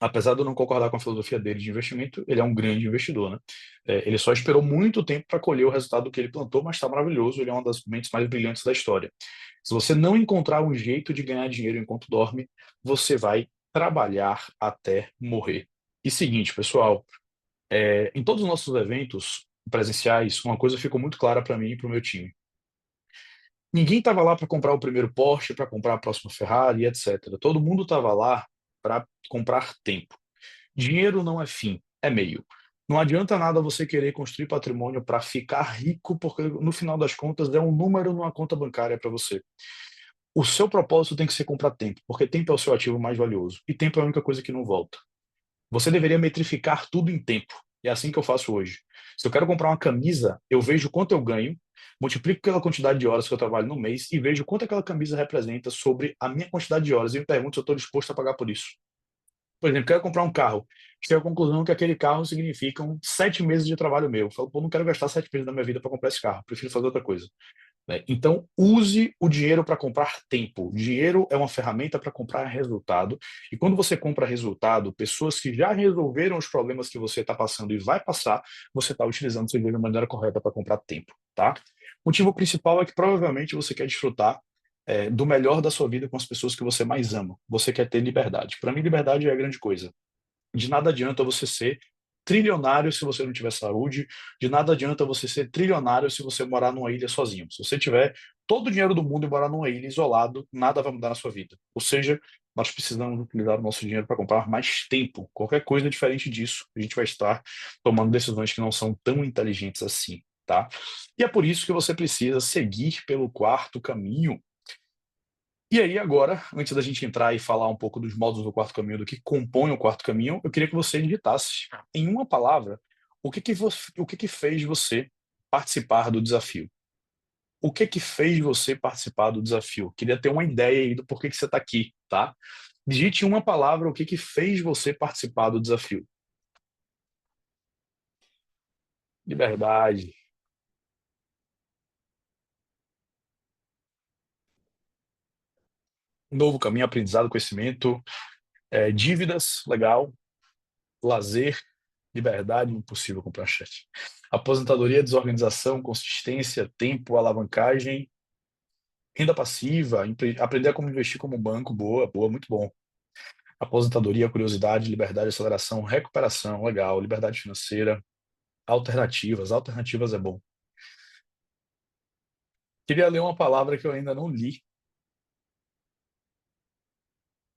Apesar de eu não concordar com a filosofia dele de investimento, ele é um grande investidor, né? Ele só esperou muito tempo para colher o resultado que ele plantou, mas está maravilhoso, ele é uma das mentes mais brilhantes da história. Se você não encontrar um jeito de ganhar dinheiro enquanto dorme, você vai trabalhar até morrer. E seguinte, pessoal, em todos os nossos eventos presenciais, uma coisa ficou muito clara para mim e para o meu time. Ninguém estava lá para comprar o primeiro Porsche, para comprar a próxima Ferrari, etc. Todo mundo estava lá para comprar tempo. Dinheiro não é fim, é meio. Não adianta nada você querer construir patrimônio para ficar rico, porque no final das contas é um número numa conta bancária para você. O seu propósito tem que ser comprar tempo, porque tempo é o seu ativo mais valioso. E tempo é a única coisa que não volta. Você deveria metrificar tudo em tempo. E é assim que eu faço hoje. Se eu quero comprar uma camisa, eu vejo quanto eu ganho, multiplico pela quantidade de horas que eu trabalho no mês e vejo quanto aquela camisa representa sobre a minha quantidade de horas. E me pergunto se eu estou disposto a pagar por isso. Por exemplo, quero comprar um carro. Chego à conclusão que aquele carro significam 7 meses de trabalho meu. Eu falo, pô, não quero gastar 7 meses da minha vida para comprar esse carro. Prefiro fazer outra coisa. Né? Então, use o dinheiro para comprar tempo. Dinheiro é uma ferramenta para comprar resultado. E quando você compra resultado, pessoas que já resolveram os problemas que você está passando e vai passar, você está utilizando o seu dinheiro da maneira correta para comprar tempo. Tá? O motivo principal é que provavelmente você quer desfrutar do melhor da sua vida com as pessoas que você mais ama. Você quer ter liberdade. Para mim, liberdade é a grande coisa. De nada adianta você ser trilionário se você não tiver saúde, de nada adianta você ser trilionário se você morar numa ilha sozinho. Se você tiver todo o dinheiro do mundo e morar numa ilha isolado, nada vai mudar na sua vida. Ou seja, nós precisamos utilizar o nosso dinheiro para comprar mais tempo. Qualquer coisa diferente disso, a gente vai estar tomando decisões que não são tão inteligentes assim, tá? E é por isso que você precisa seguir pelo quarto caminho. E aí, agora, antes da gente entrar e falar um pouco dos modos do quarto caminho, do que compõe o quarto caminho, eu queria que você digitasse, em uma palavra, o que que fez você participar do desafio. O que que fez você participar do desafio? Queria ter uma ideia aí do porquê que você está aqui, tá? Digite em uma palavra o que que fez você participar do desafio. Liberdade. Novo caminho, aprendizado, conhecimento, dívidas, legal, lazer, liberdade, impossível comprar chefe. Aposentadoria, desorganização, consistência, tempo, alavancagem, renda passiva, aprender a como investir como banco, boa, boa, muito bom. Aposentadoria, curiosidade, liberdade, aceleração, recuperação, legal, liberdade financeira, alternativas, alternativas é bom. Queria ler uma palavra que eu ainda não li.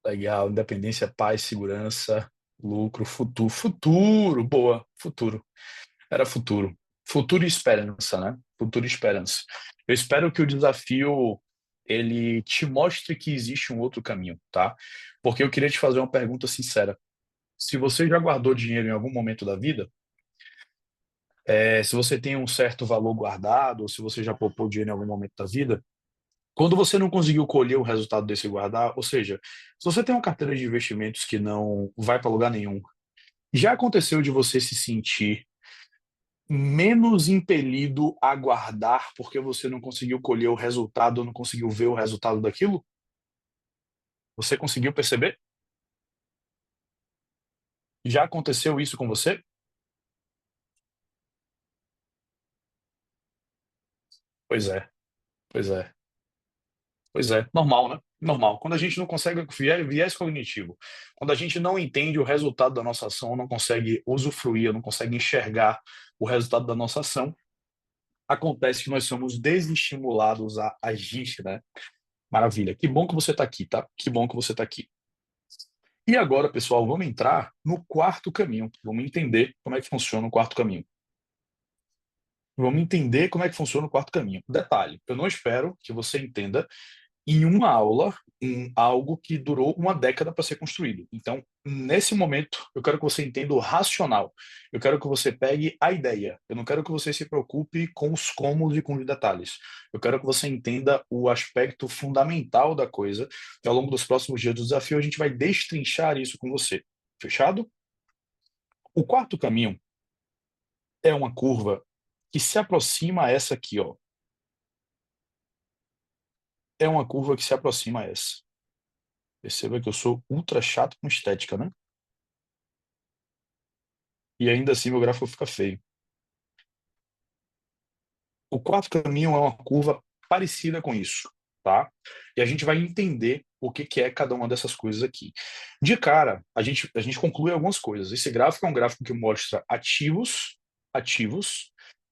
Legal, independência, paz, segurança, lucro, futuro, futuro, boa, futuro. Era futuro. Futuro e esperança, né? Futuro e esperança. Eu espero que o desafio ele te mostre que existe um outro caminho, tá? Porque eu queria te fazer uma pergunta sincera. Se você já guardou dinheiro em algum momento da vida, se você tem um certo valor guardado, ou se você já poupou dinheiro em algum momento da vida, quando você não conseguiu colher o resultado desse guardar, ou seja, se você tem uma carteira de investimentos que não vai para lugar nenhum, já aconteceu de você se sentir menos impelido a guardar porque você não conseguiu colher o resultado, não conseguiu ver o resultado daquilo? Você conseguiu perceber? Já aconteceu isso com você? Pois é, pois é, pois é. Normal, né? Normal. Quando a gente não consegue viés cognitivo, quando a gente não entende o resultado da nossa ação, não consegue usufruir, não consegue enxergar o resultado da nossa ação, acontece que nós somos desestimulados a agir, né? Maravilha. Que bom que você está aqui, tá? Que bom que você está aqui. E agora, pessoal, vamos entrar no quarto caminho. Vamos entender como é que funciona o quarto caminho. Vamos entender como é que funciona o quarto caminho. Detalhe, eu não espero que você entenda em uma aula algo que durou uma década para ser construído. Então, nesse momento, eu quero que você entenda o racional. Eu quero que você pegue a ideia. Eu não quero que você se preocupe com os cômodos e com os detalhes. Eu quero que você entenda o aspecto fundamental da coisa. E ao longo dos próximos dias do desafio, a gente vai destrinchar isso com você. Fechado? O quarto caminho é uma curva que se aproxima a essa aqui, ó. É uma curva que se aproxima a essa. Perceba que eu sou ultra chato com estética, né? E ainda assim meu gráfico fica feio. O quarto caminho é uma curva parecida com isso, tá? E a gente vai entender o que que é cada uma dessas coisas aqui. De cara, a gente conclui algumas coisas. Esse gráfico é um gráfico que mostra ativos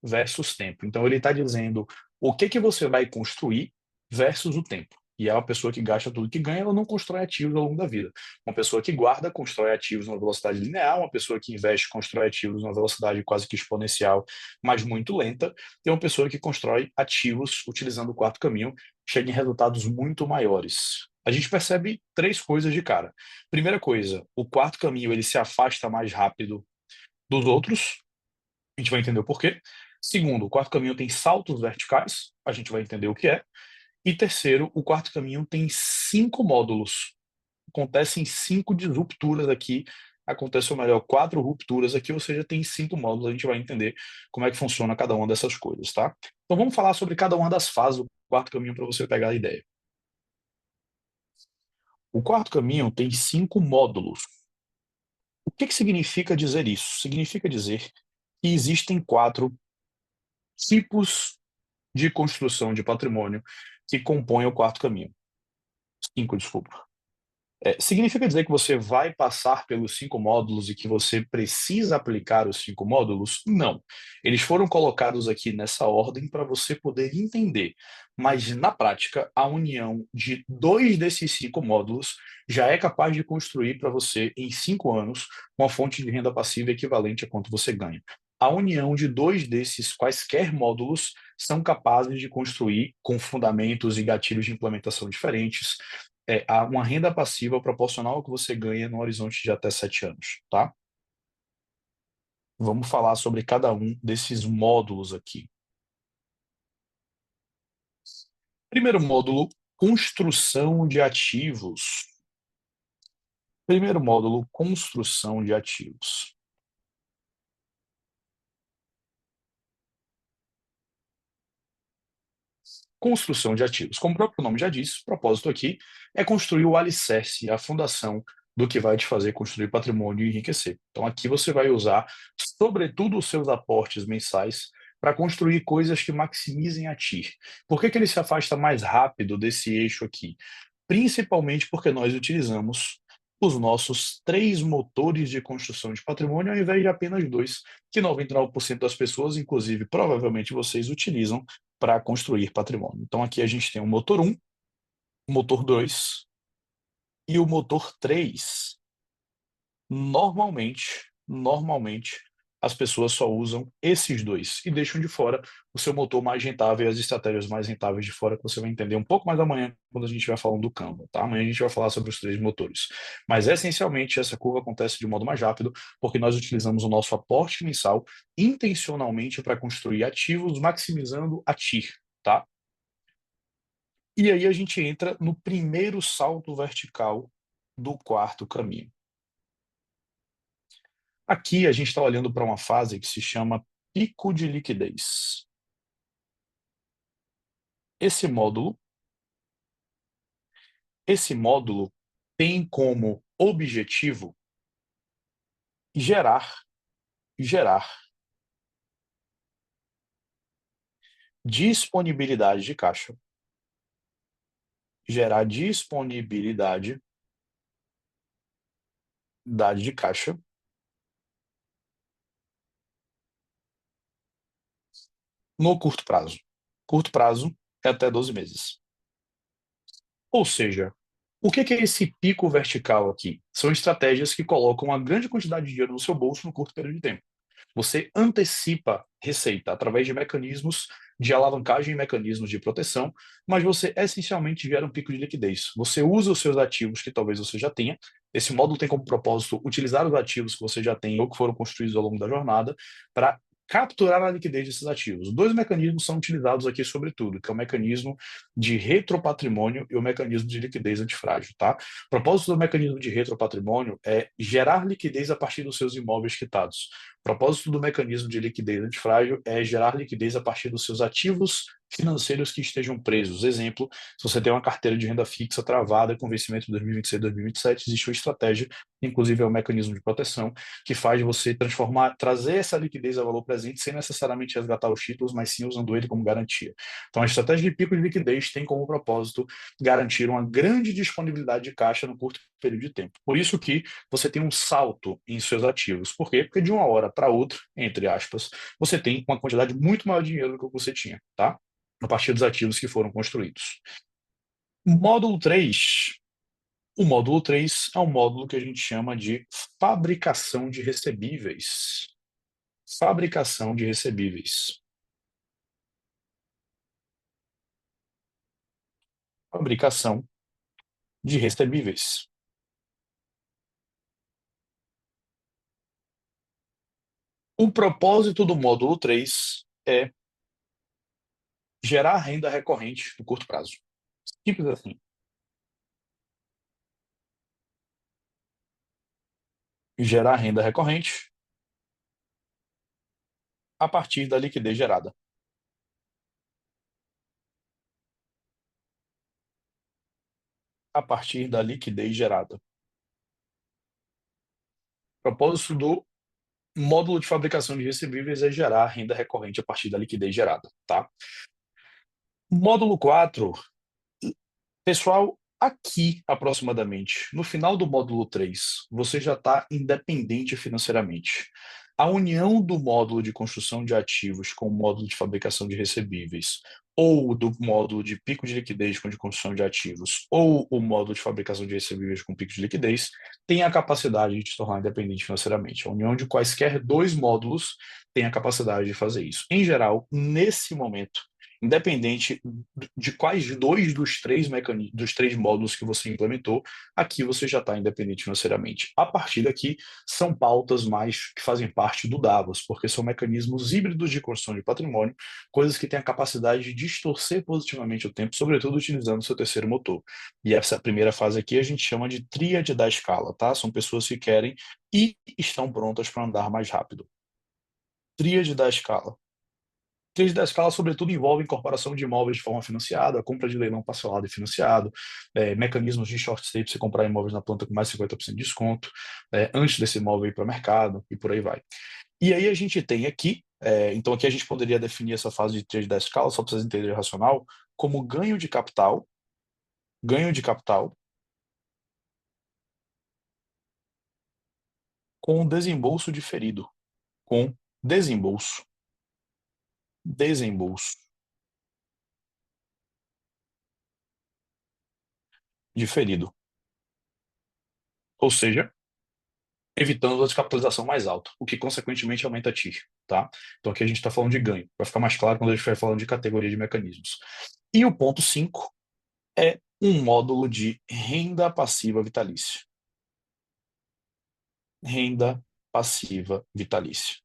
versus tempo. Então ele está dizendo o que que você vai construir versus o tempo. E é uma pessoa que gasta tudo que ganha, ela não constrói ativos ao longo da vida. Uma pessoa que guarda, constrói ativos numa velocidade linear, uma pessoa que investe, constrói ativos numa velocidade quase que exponencial, mas muito lenta, e uma pessoa que constrói ativos utilizando o quarto caminho, chega em resultados muito maiores. A gente percebe três coisas de cara. Primeira coisa, o quarto caminho ele se afasta mais rápido dos outros, a gente vai entender o porquê. Segundo, o quarto caminho tem saltos verticais, a gente vai entender o que é. E terceiro, o quarto caminho tem 5 módulos. Acontecem 5 disrupturas aqui, acontece, ou melhor, 4 rupturas aqui, ou seja, tem 5 módulos, a gente vai entender como é que funciona cada uma dessas coisas, tá? Então vamos falar sobre cada uma das fases do quarto caminho para você pegar a ideia. O quarto caminho tem 5 módulos. O que que significa dizer isso? Significa dizer que existem 4 tipos de construção de patrimônio que compõem o quarto caminho. 5, desculpa. Significa dizer que você vai passar pelos 5 módulos e que você precisa aplicar os 5 módulos? Não. Eles foram colocados aqui nessa ordem para você poder entender. Mas, na prática, a união de 2 desses 5 módulos já é capaz de construir para você, em 5 anos, uma fonte de renda passiva equivalente a quanto você ganha. A união de 2 desses quaisquer módulos são capazes de construir, com fundamentos e gatilhos de implementação diferentes, uma renda passiva proporcional ao que você ganha no horizonte de até 7 anos, tá? Vamos falar sobre cada um desses módulos aqui. Primeiro módulo, construção de ativos. Primeiro módulo, construção de ativos. Construção de ativos. Como o próprio nome já diz, o propósito aqui é construir o alicerce, a fundação do que vai te fazer construir patrimônio e enriquecer. Então aqui você vai usar, sobretudo, os seus aportes mensais para construir coisas que maximizem a TIR. Por que que ele se afasta mais rápido desse eixo aqui? Principalmente porque nós utilizamos os nossos 3 motores de construção de patrimônio ao invés de apenas 2, que 99% das pessoas, inclusive provavelmente vocês, utilizam para construir patrimônio. Então aqui a gente tem o motor 1, o motor 2 e o motor 3. Normalmente, as pessoas só usam esses 2 e deixam de fora o seu motor mais rentável e as estratégias mais rentáveis de fora, que você vai entender um pouco mais amanhã, quando a gente vai falando do Canva, tá? Amanhã a gente vai falar sobre os 3 motores. Mas, essencialmente, essa curva acontece de modo mais rápido, porque nós utilizamos o nosso aporte mensal intencionalmente para construir ativos, maximizando a TIR, tá? E aí a gente entra no primeiro salto vertical do quarto caminho. Aqui a gente está olhando para uma fase que se chama pico de liquidez. Esse módulo tem como objetivo gerar disponibilidade de caixa, gerar disponibilidade de caixa no curto prazo. Curto prazo é até 12 meses. Ou seja, o que é esse pico vertical aqui? São estratégias que colocam uma grande quantidade de dinheiro no seu bolso no curto período de tempo. Você antecipa receita através de mecanismos de alavancagem e mecanismos de proteção, mas você essencialmente gera um pico de liquidez. Você usa os seus ativos que talvez você já tenha. Esse módulo tem como propósito utilizar os ativos que você já tem ou que foram construídos ao longo da jornada para capturar a liquidez desses ativos. Dois mecanismos são utilizados aqui, sobretudo, que é o mecanismo de retropatrimônio e o mecanismo de liquidez antifrágil, tá? O propósito do mecanismo de retropatrimônio é gerar liquidez a partir dos seus imóveis quitados. O propósito do mecanismo de liquidez antifrágil é gerar liquidez a partir dos seus ativos financeiros que estejam presos. Exemplo, se você tem uma carteira de renda fixa travada com vencimento em 2026 e 2027, existe uma estratégia, inclusive é um mecanismo de proteção, que faz você transformar, trazer essa liquidez a valor presente sem necessariamente resgatar os títulos, mas sim usando ele como garantia. Então, a estratégia de pico de liquidez tem como propósito garantir uma grande disponibilidade de caixa no curto período de tempo. Por isso que você tem um salto em seus ativos. Por quê? Porque de uma hora para outra, entre aspas, você tem uma quantidade muito maior de dinheiro do que você tinha, tá? A partir dos ativos que foram construídos. Módulo 3. O módulo 3 é um módulo que a gente chama de fabricação de recebíveis. Fabricação de recebíveis. Fabricação de recebíveis. O propósito do módulo 3 é gerar renda recorrente no curto prazo. Simples assim. Gerar renda recorrente a partir da liquidez gerada. A partir da liquidez gerada. O propósito do módulo de fabricação de recebíveis é gerar renda recorrente a partir da liquidez gerada, tá? Módulo 4, pessoal, aqui aproximadamente, no final do módulo 3, você já está independente financeiramente. A união do módulo de construção de ativos com o módulo de fabricação de recebíveis, ou do módulo de pico de liquidez com de construção de ativos, ou o módulo de fabricação de recebíveis com pico de liquidez, tem a capacidade de te tornar independente financeiramente. A união de quaisquer dois módulos tem a capacidade de fazer isso. Em geral, nesse momento, independente de quais dois dos três módulos que você implementou, aqui você já está independente financeiramente. A partir daqui, são pautas mais que fazem parte do Davos, porque são mecanismos híbridos de construção de patrimônio, coisas que têm a capacidade de distorcer positivamente o tempo, sobretudo utilizando o seu terceiro motor. E essa primeira fase aqui a gente chama de tríade da escala, tá? São pessoas que querem e estão prontas para andar mais rápido. Tríade da escala. Trilhos da escala, sobretudo, envolvem incorporação de imóveis de forma financiada, compra de leilão parcelado e financiado, mecanismos de short stay para você comprar imóveis na planta com mais de 50% de desconto, antes desse imóvel ir para o mercado, e por aí vai. E aí a gente tem aqui, então aqui a gente poderia definir essa fase de trade da escala, só para vocês entenderem racional, como ganho de capital com desembolso diferido, com desembolso, desembolso diferido. Ou seja, evitando a descapitalização mais alta, o que consequentemente aumenta a TIR, tá? Então aqui a gente está falando de ganho, vai ficar mais claro quando a gente estiver falando de categoria de mecanismos. E o ponto 5 é um módulo de renda passiva vitalícia. Renda passiva vitalícia.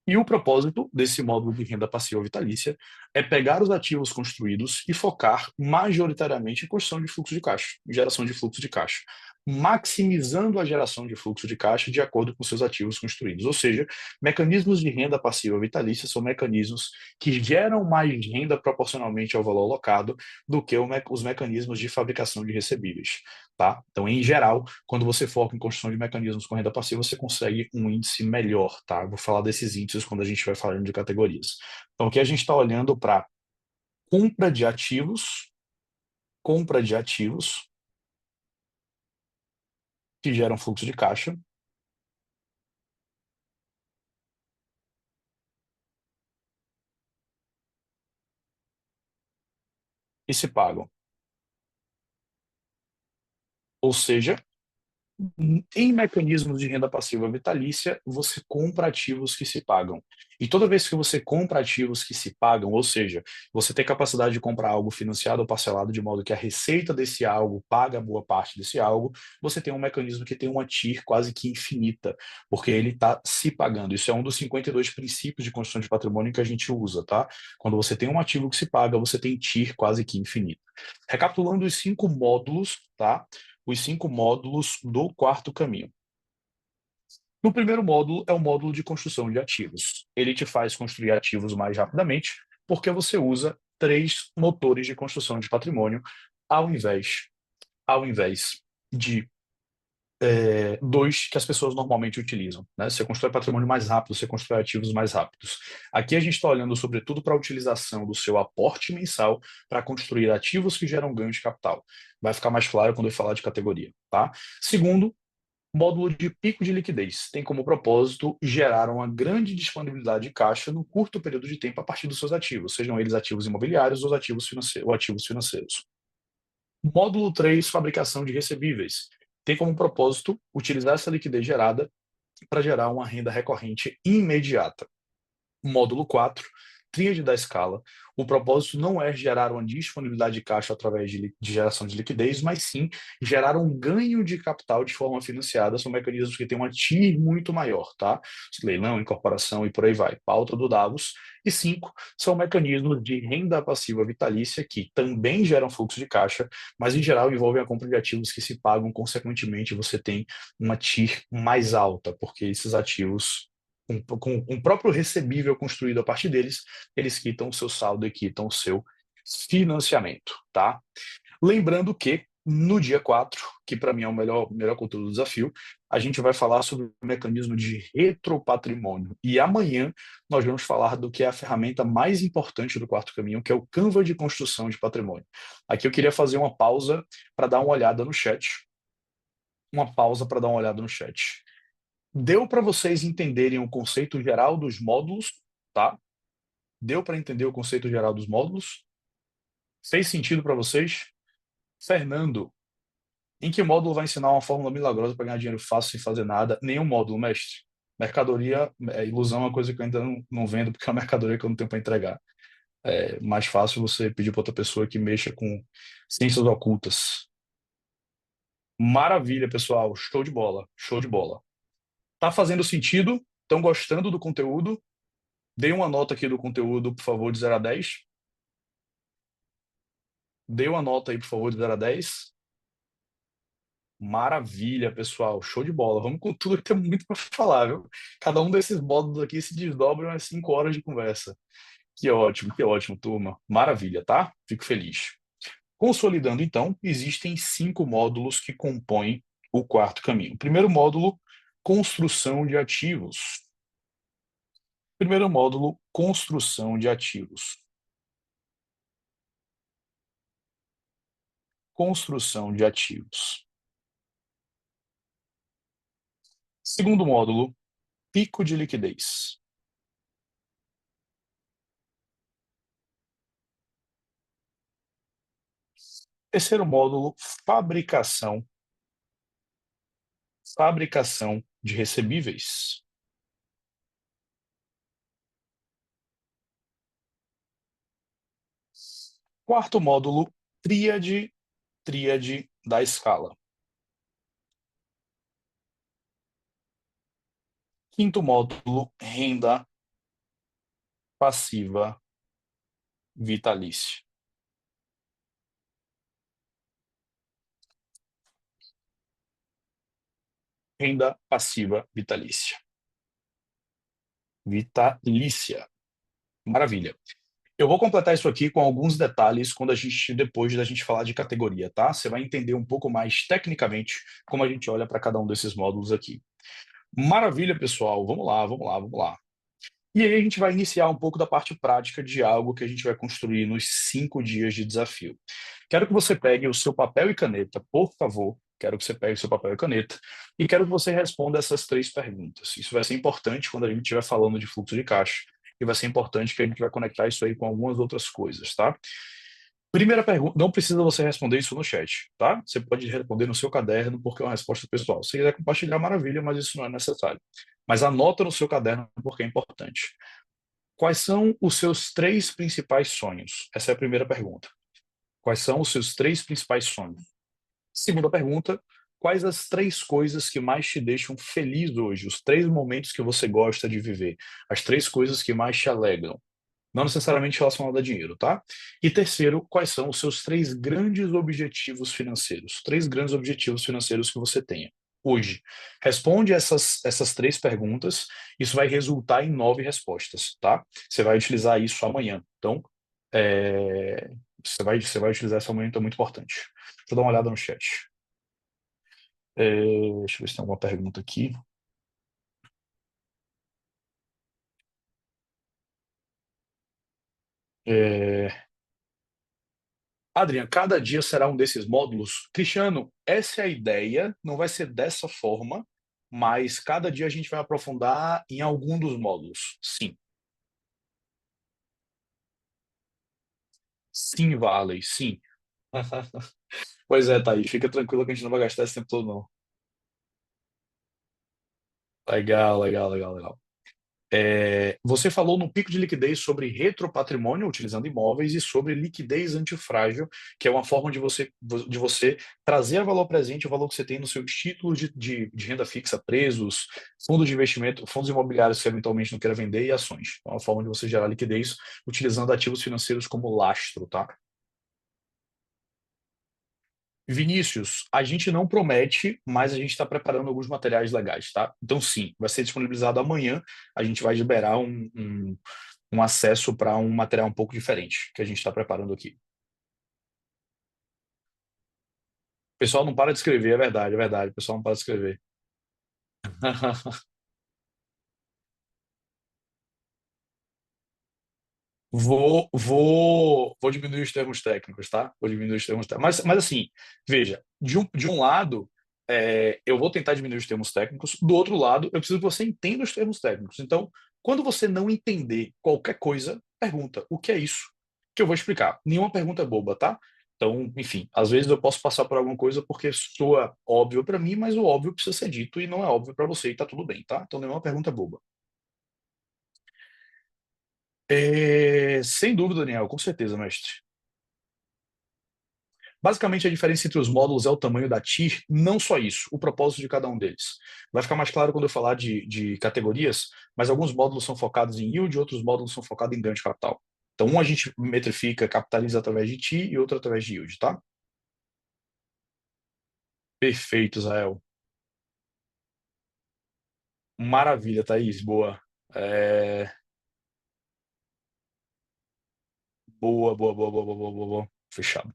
E o propósito desse módulo de renda passiva vitalícia é pegar os ativos construídos e focar majoritariamente em construção de fluxo de caixa, geração de fluxo de caixa, maximizando a geração de fluxo de caixa de acordo com seus ativos construídos. Ou seja, mecanismos de renda passiva vitalícia são mecanismos que geram mais renda proporcionalmente ao valor alocado do que os mecanismos de fabricação de recebíveis. Tá? Então, em geral, quando você foca em construção de mecanismos com renda passiva, você consegue um índice melhor. Tá? Eu vou falar desses índices quando a gente vai falando de categorias. Então, aqui a gente está olhando para compra de ativos que geram fluxo de caixa, e se pagam. Ou seja, em mecanismos de renda passiva vitalícia, você compra ativos que se pagam. E toda vez que você compra ativos que se pagam, ou seja, você tem capacidade de comprar algo financiado ou parcelado de modo que a receita desse algo paga boa parte desse algo, você tem um mecanismo que tem uma TIR quase que infinita, porque ele está se pagando. Isso é um dos 52 princípios de construção de patrimônio que a gente usa, tá? Quando você tem um ativo que se paga, você tem TIR quase que infinita. Recapitulando os 5 módulos, tá? Os 5 módulos do quarto caminho. No primeiro módulo é o módulo de construção de ativos. Ele te faz construir ativos mais rapidamente, porque você usa 3 motores de construção de patrimônio ao invés de 2 que as pessoas normalmente utilizam, né? Você constrói patrimônio mais rápido, você constrói ativos mais rápidos. Aqui a gente está olhando sobretudo para a utilização do seu aporte mensal para construir ativos que geram ganho de capital. Vai ficar mais claro quando eu falar de categoria, tá? Segundo, módulo de pico de liquidez. Tem como propósito gerar uma grande disponibilidade de caixa no curto período de tempo a partir dos seus ativos, sejam eles ativos imobiliários ou ativos financeiros. Módulo 3, fabricação de recebíveis. Tem como propósito utilizar essa liquidez gerada para gerar uma renda recorrente imediata. Módulo 4, tríade da escala. O propósito não é gerar uma disponibilidade de caixa através de geração de liquidez, mas sim gerar um ganho de capital de forma financiada. São mecanismos que têm uma TIR muito maior, tá? Leilão, incorporação e por aí vai. Pauta do Davos. E 5 são mecanismos de renda passiva vitalícia que também geram fluxo de caixa, mas em geral envolvem a compra de ativos que se pagam. Consequentemente, você tem uma TIR mais alta, porque esses ativos com o próprio recebível construído a partir deles, eles quitam o seu saldo e quitam o seu financiamento, tá? Lembrando que no dia 4, que para mim é o melhor conteúdo do desafio, a gente vai falar sobre o mecanismo de retropatrimônio. E amanhã nós vamos falar do que é a ferramenta mais importante do quarto caminho, que é o Canva de construção de patrimônio. Aqui eu queria fazer uma pausa para dar uma olhada no chat. Deu para vocês entenderem o conceito geral dos módulos, tá? Deu para entender o conceito geral dos módulos? Fez sentido para vocês? Fernando, em que módulo vai ensinar uma fórmula milagrosa para ganhar dinheiro fácil sem fazer nada? Nenhum módulo, mestre. Mercadoria, ilusão é uma coisa que eu ainda não vendo, porque é uma mercadoria que eu não tenho para entregar. É mais fácil você pedir para outra pessoa que mexa com ciências ocultas. Maravilha, pessoal. Show de bola. Show de bola. Tá fazendo sentido? Estão gostando do conteúdo? Dê uma nota aqui do conteúdo, por favor, de 0 a 10. Dê uma nota aí, por favor, de 0 a 10. Maravilha, pessoal. Show de bola. Vamos com tudo, que tem muito para falar, viu? Cada um desses módulos aqui se desdobra em umas 5 horas de conversa. Que ótimo, turma. Maravilha, tá? Fico feliz. Consolidando, então, existem 5 módulos que compõem o quarto caminho. Primeiro módulo, construção de ativos. Primeiro módulo, construção de ativos. Construção de ativos. Segundo módulo, pico de liquidez. Terceiro módulo, fabricação de recebíveis. Quarto módulo, tríade da escala. Quinto módulo, renda passiva vitalícia. Renda passiva vitalícia. Vitalícia. Maravilha. Eu vou completar isso aqui com alguns detalhes depois da gente falar de categoria, tá? Você vai entender um pouco mais tecnicamente como a gente olha para cada um desses módulos aqui. Maravilha, pessoal. Vamos lá. E aí a gente vai iniciar um pouco da parte prática de algo que a gente vai construir nos 5 dias de desafio. Quero que você pegue o seu papel e caneta, por favor. Quero que você pegue o seu papel e caneta e quero que você responda essas 3 perguntas. Isso vai ser importante quando a gente estiver falando de fluxo de caixa e vai ser importante que a gente vai conectar isso aí com algumas outras coisas, tá? Primeira pergunta, não precisa você responder isso no chat, tá? Você pode responder no seu caderno, porque é uma resposta pessoal. Se quiser compartilhar, maravilha, mas isso não é necessário. Mas anota no seu caderno, porque é importante. Quais são os seus três principais sonhos? Essa é a primeira pergunta. Quais são os seus três principais sonhos? Segunda pergunta, quais as três coisas que mais te deixam feliz hoje? Os três momentos que você gosta de viver? As três coisas que mais te alegram? Não necessariamente relacionado a dinheiro, tá? E terceiro, quais são os seus três grandes objetivos financeiros? Três grandes objetivos financeiros que você tenha hoje. Responde essas três perguntas, isso vai resultar em 9 respostas, tá? Você vai utilizar isso amanhã. Então, você vai utilizar isso amanhã, então é muito importante. Deixa eu dar uma olhada no chat. Deixa eu ver se tem alguma pergunta aqui. Adrian, cada dia será um desses módulos? Cristiano, essa é a ideia, não vai ser dessa forma, mas cada dia a gente vai aprofundar em algum dos módulos. Sim. Sim, Varley, sim. Pois é, Thaís, fica tranquilo que a gente não vai gastar esse tempo todo, não. Legal, legal, legal, legal. Você falou no pico de liquidez sobre retropatrimônio, utilizando imóveis, e sobre liquidez antifrágil, que é uma forma de você trazer a valor presente o valor que você tem nos seus títulos de renda fixa presos, fundos de investimento, fundos imobiliários que eventualmente não queira vender e ações. Então, é uma forma de você gerar liquidez utilizando ativos financeiros como lastro, tá? Vinícius, a gente não promete, mas a gente está preparando alguns materiais legais, tá? Então, sim, vai ser disponibilizado amanhã. A gente vai liberar um acesso para um material um pouco diferente que a gente está preparando aqui. O pessoal não para de escrever, é verdade, é verdade. O pessoal não para de escrever. Vou diminuir os termos técnicos, tá? Vou diminuir os termos técnicos. Mas assim, veja, de um lado, eu vou tentar diminuir os termos técnicos, do outro lado, eu preciso que você entenda os termos técnicos. Então, quando você não entender qualquer coisa, pergunta, o que é isso? Que eu vou explicar. Nenhuma pergunta é boba, tá? Então, enfim, às vezes eu posso passar por alguma coisa porque soa óbvio para mim, mas o óbvio precisa ser dito e não é óbvio para você e tá tudo bem, tá? Então, nenhuma pergunta é boba. Sem dúvida, Daniel, com certeza, mestre. Basicamente, a diferença entre os módulos é o tamanho da TIR, não só isso, o propósito de cada um deles. Vai ficar mais claro quando eu falar de categorias, mas alguns módulos são focados em yield, outros módulos são focados em ganho de capital. Então, um a gente metrifica, capitaliza através de TIR e outro através de yield, tá? Perfeito, Israel. Maravilha, Thaís, boa. É, Boa, boa, boa, boa, boa, boa, boa, boa. Fechado.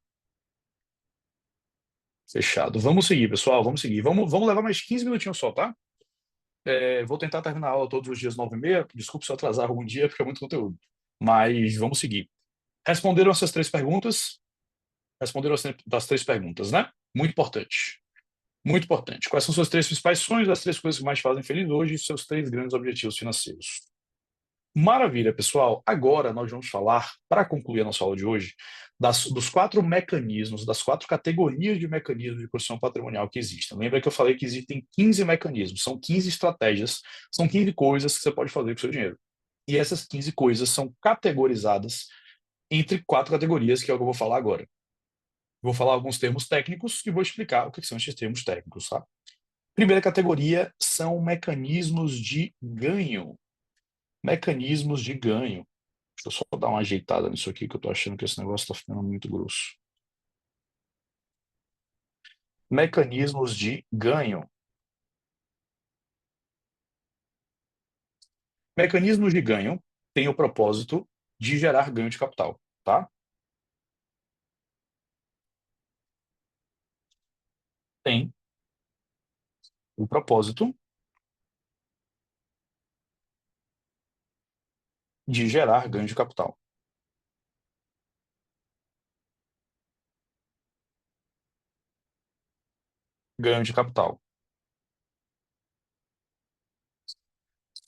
Fechado. Vamos seguir, pessoal, vamos seguir. Vamos levar mais 15 minutinhos só, tá? Vou tentar terminar a aula todos os dias 9h30. Desculpe se eu atrasar algum dia, porque é muito conteúdo. Mas vamos seguir. Responderam essas três perguntas? Responderam das três perguntas, né? Muito importante. Muito importante. Quais são suas três principais sonhos, as três coisas que mais te fazem feliz hoje e seus três grandes objetivos financeiros? Maravilha, pessoal. Agora nós vamos falar, para concluir a nossa aula de hoje, dos 4 mecanismos, das 4 categorias de mecanismos de construção patrimonial que existem. Lembra que eu falei que existem 15 mecanismos, são 15 estratégias, são 15 coisas que você pode fazer com o seu dinheiro. E essas 15 coisas são categorizadas entre 4 categorias, que é o que eu vou falar agora. Vou falar alguns termos técnicos e vou explicar o que são esses termos técnicos, tá? Primeira categoria são mecanismos de ganho. Mecanismos de ganho. Deixa eu só dar uma ajeitada nisso aqui, que eu tô achando que esse negócio está ficando muito grosso. Mecanismos de ganho. Mecanismos de ganho têm o propósito de gerar ganho de capital, tá? Tem o propósito de gerar ganho de capital. Ganho de capital.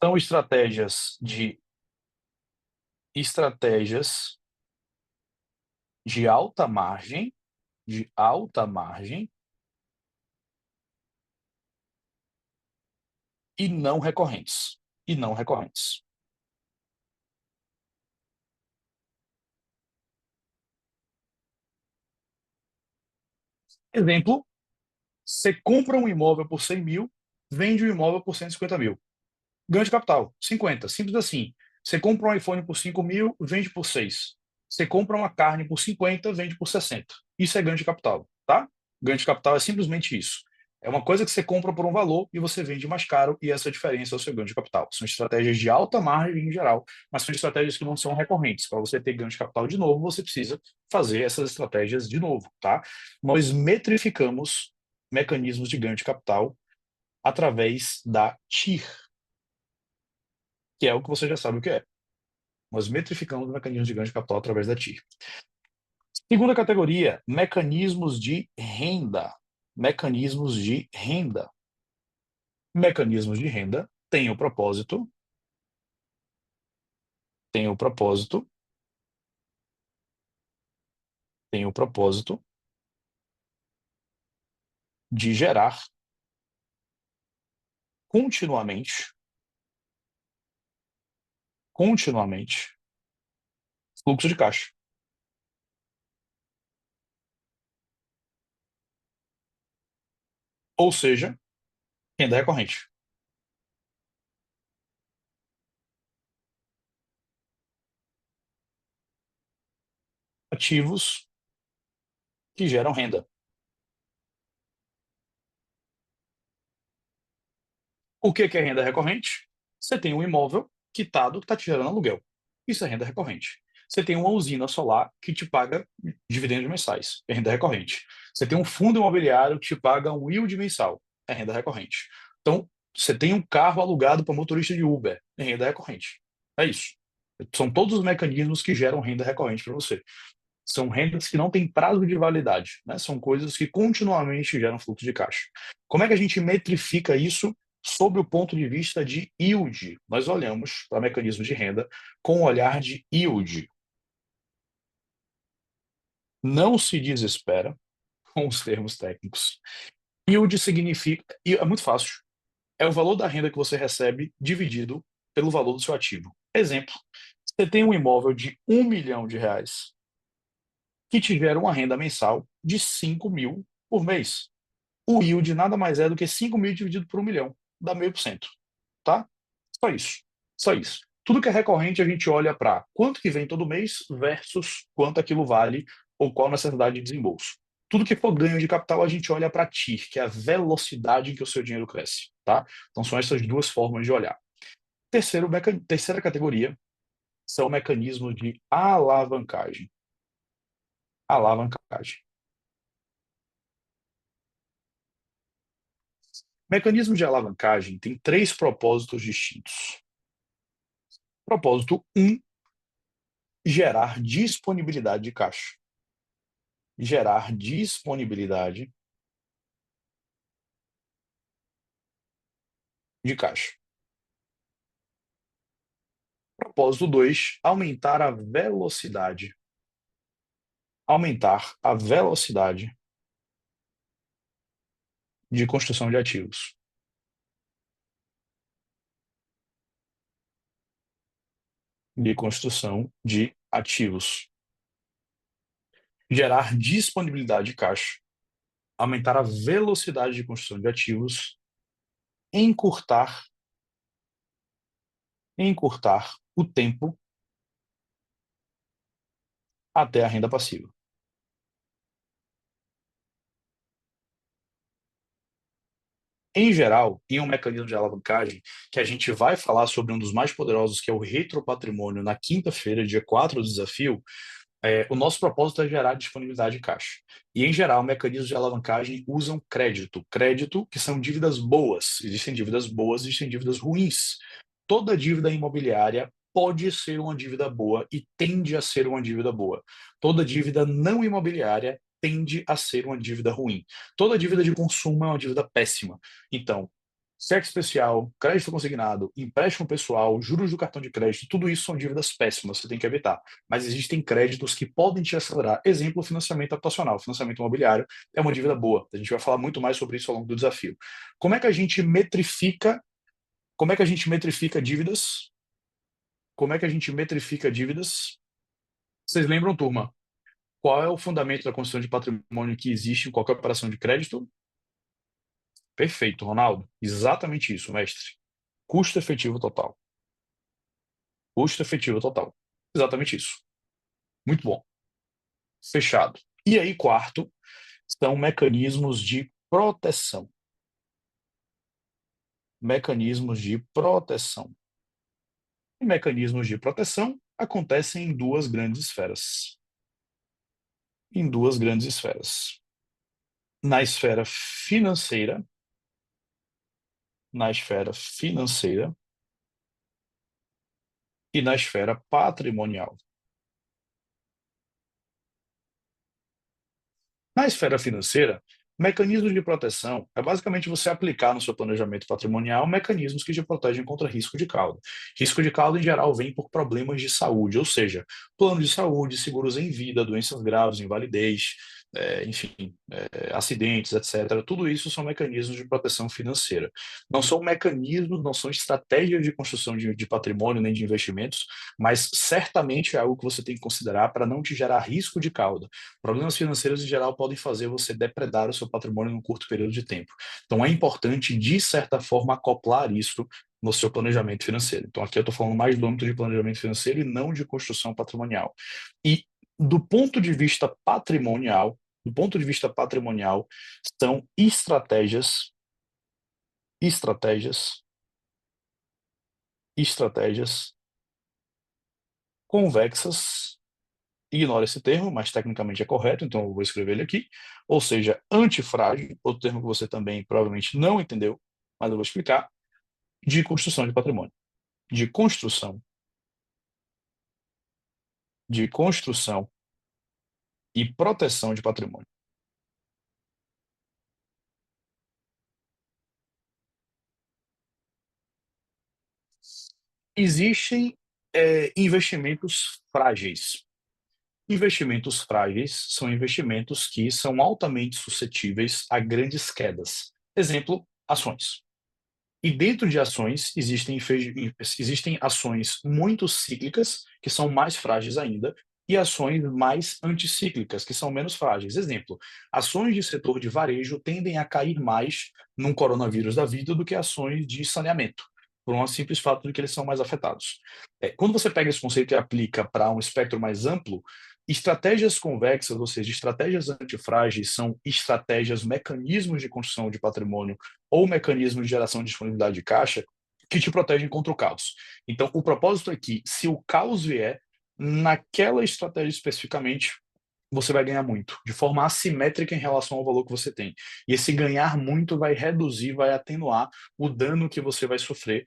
São estratégias de alta margem, de alta margem e não recorrentes. E não recorrentes. Exemplo, você compra um imóvel por 100 mil, vende um imóvel por 150 mil. Ganho de capital, 50. Simples assim. Você compra um iPhone por 5 mil, vende por 6. Você compra uma carne por 50, vende por 60. Isso é ganho de capital, tá? Ganho de capital é simplesmente isso. É uma coisa que você compra por um valor e você vende mais caro, e essa diferença é o seu ganho de capital. São estratégias de alta margem em geral, mas são estratégias que não são recorrentes. Para você ter ganho de capital de novo, você precisa fazer essas estratégias de novo, tá? Nós metrificamos mecanismos de ganho de capital através da TIR, que é o que você já sabe o que é. Nós metrificamos o mecanismo de ganho de capital através da TIR. Segunda categoria, mecanismos de renda. Mecanismos de renda. Mecanismos de renda têm o propósito, têm o propósito, têm o propósito de gerar continuamente, continuamente, fluxo de caixa. Ou seja, renda recorrente. Ativos que geram renda. O que é renda recorrente? Você tem um imóvel quitado que está te gerando aluguel. Isso é renda recorrente. Você tem uma usina solar que te paga dividendos mensais. É renda recorrente. Você tem um fundo imobiliário que te paga um yield mensal. É renda recorrente. Então, você tem um carro alugado para motorista de Uber. É renda recorrente. É isso. São todos os mecanismos que geram renda recorrente para você. São rendas que não têm prazo de validade, né? São coisas que continuamente geram fluxo de caixa. Como é que a gente metrifica isso sob o ponto de vista de yield? Nós olhamos para mecanismos de renda com o olhar de yield. Não se desespera com os termos técnicos. Yield significa, e é muito fácil, é o valor da renda que você recebe dividido pelo valor do seu ativo. Exemplo, você tem um imóvel de R$ 1 milhão que te gera uma renda mensal de 5 mil por mês. O yield nada mais é do que 5 mil dividido por 1 milhão, dá 0,5%, tá? Só isso, só isso. Tudo que é recorrente a gente olha para quanto que vem todo mês versus quanto aquilo vale ou qual a necessidade de desembolso. Tudo que for ganho de capital a gente olha para TIR, que é a velocidade em que o seu dinheiro cresce, tá? Então são essas duas formas de olhar. Terceira categoria são mecanismos de alavancagem. Alavancagem. Mecanismo de alavancagem tem 3 propósitos distintos. Propósito 1, gerar disponibilidade de caixa. Gerar disponibilidade de caixa. Propósito 2, aumentar a velocidade. Aumentar a velocidade de construção de ativos. De construção de ativos. Gerar disponibilidade de caixa. Aumentar a velocidade de construção de ativos. Encurtar o tempo até a renda passiva. Em geral, em um mecanismo de alavancagem, que a gente vai falar sobre um dos mais poderosos, que é o retropatrimônio, na quinta-feira, dia 4 do desafio, o nosso propósito é gerar disponibilidade de caixa. E, em geral, mecanismos de alavancagem usam crédito. Crédito, que são dívidas boas. Existem dívidas boas, existem dívidas ruins. Toda dívida imobiliária pode ser uma dívida boa e tende a ser uma dívida boa. Toda dívida não imobiliária tende a ser uma dívida ruim. Toda dívida de consumo é uma dívida péssima. Então, cheque especial, crédito consignado, empréstimo pessoal, juros do cartão de crédito, tudo isso são dívidas péssimas, você tem que evitar. Mas existem créditos que podem te acelerar. Exemplo, financiamento habitacional, financiamento imobiliário é uma dívida boa. A gente vai falar muito mais sobre isso ao longo do desafio. Como é que a gente metrifica dívidas? Como é que a gente metrifica dívidas? Vocês lembram, turma? Qual é o fundamento da construção de patrimônio que existe em qualquer operação de crédito? Perfeito, Ronaldo. Exatamente isso, mestre. Custo efetivo total. Custo efetivo total. Exatamente isso. Muito bom. Fechado. E aí, quarto, são mecanismos de proteção. Mecanismos de proteção. E mecanismos de proteção acontecem em duas grandes esferas. Em duas grandes esferas. Na esfera financeira, e na esfera patrimonial. Na esfera financeira, mecanismos de proteção é basicamente você aplicar no seu planejamento patrimonial mecanismos que te protegem contra risco de cauda. Risco de cauda, em geral, vem por problemas de saúde, ou seja, plano de saúde, seguros em vida, doenças graves, invalidez, acidentes, etc. Tudo isso são mecanismos de proteção financeira. Não são mecanismos, não são estratégias de construção de patrimônio nem de investimentos, mas certamente é algo que você tem que considerar para não te gerar risco de cauda. Problemas financeiros, em geral, podem fazer você depredar o seu patrimônio num curto período de tempo. Então, é importante, de certa forma, acoplar isso no seu planejamento financeiro. Então, aqui eu estou falando mais do âmbito de planejamento financeiro e não de construção patrimonial. E, do ponto de vista patrimonial, são estratégias convexas. Ignora esse termo, mas tecnicamente é correto, então eu vou escrever ele aqui. Ou seja, antifrágil, outro termo que você também provavelmente não entendeu, mas eu vou explicar, de construção de patrimônio. De construção e proteção de patrimônio. Existem investimentos frágeis. Investimentos frágeis são investimentos que são altamente suscetíveis a grandes quedas. Exemplo, ações. E dentro de ações existem ações muito cíclicas, que são mais frágeis ainda, e ações mais anticíclicas, que são menos frágeis. Exemplo, ações de setor de varejo tendem a cair mais num coronavírus da vida do que ações de saneamento, por um simples fato de que eles são mais afetados. Quando você pega esse conceito e aplica para um espectro mais amplo, estratégias convexas, ou seja, estratégias antifrágeis, são estratégias, mecanismos de construção de patrimônio ou mecanismos de geração de disponibilidade de caixa que te protegem contra o caos. Então, o propósito é que, se o caos vier, naquela estratégia especificamente, você vai ganhar muito, de forma assimétrica em relação ao valor que você tem. E esse ganhar muito vai reduzir, vai atenuar o dano que você vai sofrer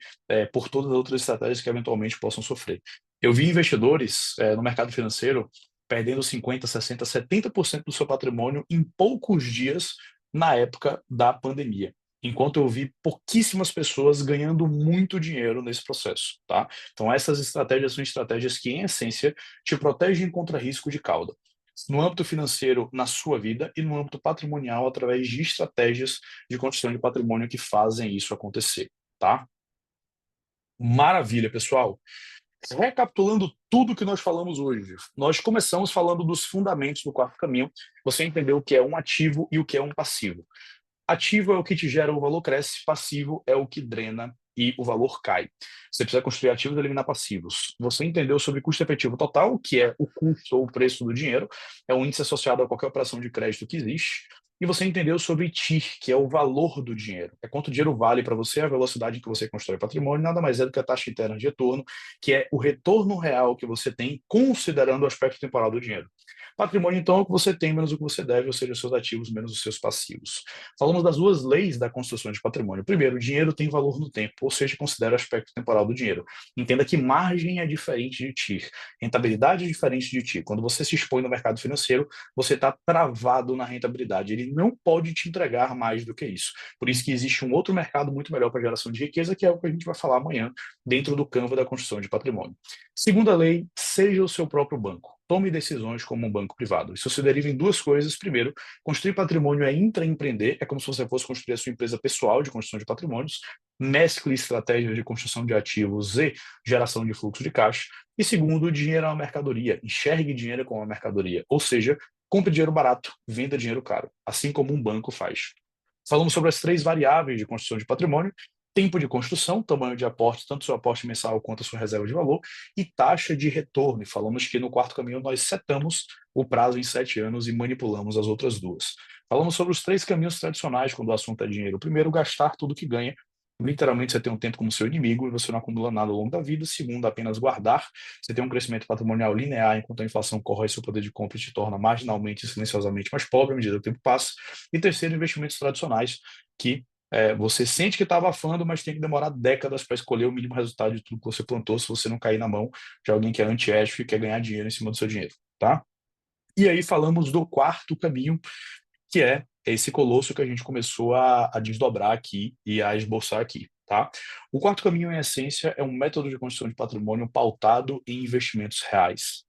por todas as outras estratégias que eventualmente possam sofrer. Eu vi investidores no mercado financeiro perdendo 50%, 60%, 70% do seu patrimônio em poucos dias na época da pandemia. Enquanto eu vi pouquíssimas pessoas ganhando muito dinheiro nesse processo, tá? Então essas estratégias são estratégias que, em essência, te protegem contra risco de cauda. No âmbito financeiro, na sua vida, e no âmbito patrimonial, através de estratégias de construção de patrimônio que fazem isso acontecer, tá? Maravilha, pessoal! Recapitulando tudo que nós falamos hoje, nós começamos falando dos fundamentos do quarto caminho. Você entendeu o que é um ativo e o que é um passivo. Ativo é o que te gera, o valor cresce, passivo é o que drena e o valor cai. Você precisa construir ativos e eliminar passivos. Você entendeu sobre custo efetivo total, que é o custo ou o preço do dinheiro, é um índice associado a qualquer operação de crédito que existe. E você entendeu sobre TIR, que é o valor do dinheiro. É quanto o dinheiro vale para você, a velocidade que você constrói patrimônio, nada mais é do que a taxa interna de retorno, que é o retorno real que você tem considerando o aspecto temporal do dinheiro. Patrimônio, então, é o que você tem menos o que você deve, ou seja, os seus ativos menos os seus passivos. Falamos das duas leis da construção de patrimônio. Primeiro, o dinheiro tem valor no tempo, ou seja, considera o aspecto temporal do dinheiro. Entenda que margem é diferente de TIR, rentabilidade é diferente de TIR. Quando você se expõe no mercado financeiro, você está travado na rentabilidade. Ele não pode te entregar mais do que isso. Por isso que existe um outro mercado muito melhor para geração de riqueza, que é o que a gente vai falar amanhã, dentro do Canva da construção de patrimônio. Segunda lei, seja o seu próprio banco. Tome decisões como um banco privado. Isso se deriva em duas coisas. Primeiro, construir patrimônio é intraempreender, é como se você fosse construir a sua empresa pessoal de construção de patrimônios, mescle estratégias de construção de ativos e geração de fluxo de caixa. E segundo, dinheiro é uma mercadoria. Enxergue dinheiro como uma mercadoria. Ou seja, compre dinheiro barato, venda dinheiro caro, assim como um banco faz. Falamos sobre as 3 variáveis de construção de patrimônio: tempo de construção, tamanho de aporte, tanto seu aporte mensal quanto a sua reserva de valor, e taxa de retorno. E falamos que no quarto caminho nós setamos o prazo em 7 anos e manipulamos as outras 2. Falamos sobre os 3 caminhos tradicionais quando o assunto é dinheiro. O primeiro, gastar tudo que ganha. Literalmente, você tem um tempo como seu inimigo e você não acumula nada ao longo da vida. Segundo, apenas guardar. Você tem um crescimento patrimonial linear enquanto a inflação corrói seu poder de compra e te torna marginalmente e silenciosamente mais pobre à medida que o tempo passa. E terceiro, investimentos tradicionais, que você sente que está abafando, mas tem que demorar décadas para escolher o mínimo resultado de tudo que você plantou, se você não cair na mão de alguém que é antiético e quer ganhar dinheiro em cima do seu dinheiro, tá? E aí falamos do quarto caminho, que é esse colosso que a gente começou a desdobrar aqui e a esboçar aqui, tá? O quarto caminho, em essência, é um método de construção de patrimônio pautado em investimentos reais,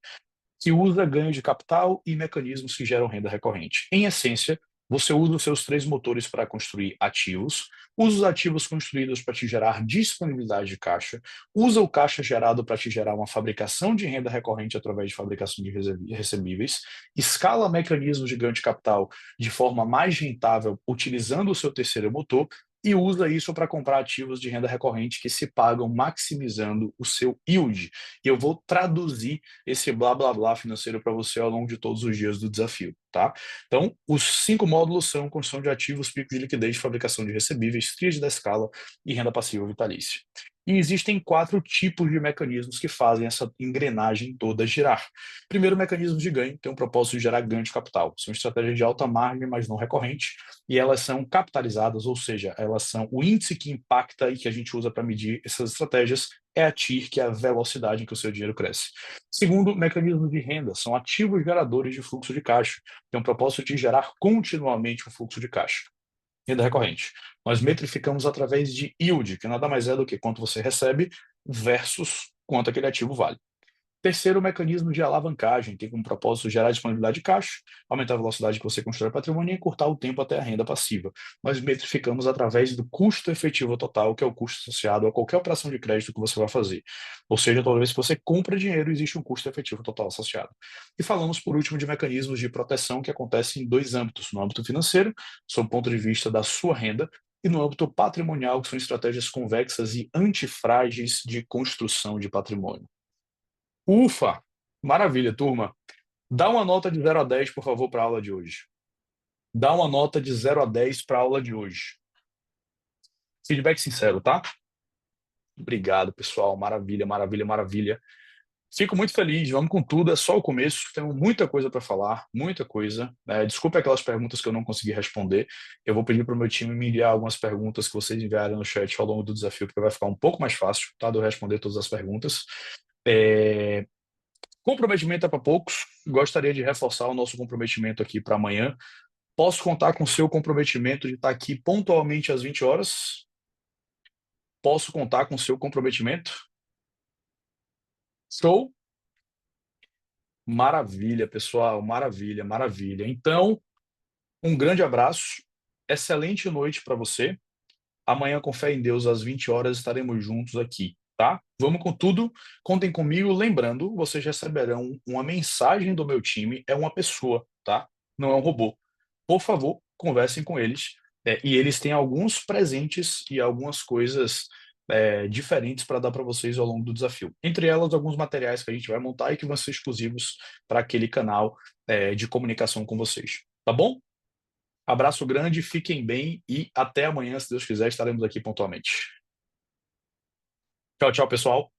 que usa ganho de capital e mecanismos que geram renda recorrente. Em essência, você usa os seus 3 motores para construir ativos, usa os ativos construídos para te gerar disponibilidade de caixa, usa o caixa gerado para te gerar uma fabricação de renda recorrente através de fabricação de recebíveis, escala mecanismos de ganho de capital de forma mais rentável utilizando o seu terceiro motor, e usa isso para comprar ativos de renda recorrente que se pagam maximizando o seu yield. E eu vou traduzir esse blá blá blá financeiro para você ao longo de todos os dias do desafio, tá? Então, os 5 módulos são construção de ativos, pico de liquidez, fabricação de recebíveis, tríade da escala e renda passiva vitalícia. E existem 4 tipos de mecanismos que fazem essa engrenagem toda girar. Primeiro, mecanismos de ganho, tem um propósito de gerar ganho de capital. São estratégias de alta margem, mas não recorrente, e elas são capitalizadas, ou seja, elas são o índice que impacta e que a gente usa para medir essas estratégias é a TIR, que é a velocidade em que o seu dinheiro cresce. Segundo, mecanismos de renda, são ativos geradores de fluxo de caixa, tem um propósito de gerar continuamente um fluxo de caixa. Renda recorrente. Nós metrificamos através de yield, que nada mais é do que quanto você recebe versus quanto aquele ativo vale. Terceiro, mecanismo de alavancagem, tem como propósito gerar disponibilidade de caixa, aumentar a velocidade que você constrói patrimônio e encurtar o tempo até a renda passiva. Nós metrificamos através do custo efetivo total, que é o custo associado a qualquer operação de crédito que você vai fazer. Ou seja, toda vez que você compra dinheiro, existe um custo efetivo total associado. E falamos, por último, de mecanismos de proteção que acontecem em 2 âmbitos. No âmbito financeiro, sob o ponto de vista da sua renda, e no âmbito patrimonial, que são estratégias convexas e antifrágeis de construção de patrimônio. Ufa! Maravilha, turma. Dá uma nota de 0 a 10, por favor, para a aula de hoje. Dá uma nota de 0 a 10 para a aula de hoje. Feedback sincero, tá? Obrigado, pessoal. Maravilha, maravilha, maravilha. Fico muito feliz, vamos com tudo, é só o começo, temos muita coisa para falar, muita coisa. Desculpe aquelas perguntas que eu não consegui responder. Eu vou pedir para o meu time me enviar algumas perguntas que vocês enviarem no chat ao longo do desafio, porque vai ficar um pouco mais fácil, tá, de eu responder todas as perguntas. Comprometimento é para poucos, gostaria de reforçar o nosso comprometimento aqui para amanhã. Posso contar com o seu comprometimento de estar aqui pontualmente às 20 horas? Posso contar com o seu comprometimento? Show? Maravilha, pessoal, maravilha, maravilha. Então, um grande abraço, excelente noite para você. Amanhã, com fé em Deus, às 20 horas, estaremos juntos aqui, tá? Vamos com tudo, contem comigo. Lembrando, vocês receberão uma mensagem do meu time, é uma pessoa, tá? Não é um robô. Por favor, conversem com eles. E eles têm alguns presentes e algumas coisas diferentes para dar para vocês ao longo do desafio. Entre elas, alguns materiais que a gente vai montar e que vão ser exclusivos para aquele canal de comunicação com vocês. Tá bom? Abraço grande, fiquem bem e até amanhã, se Deus quiser, estaremos aqui pontualmente. Tchau, tchau, pessoal.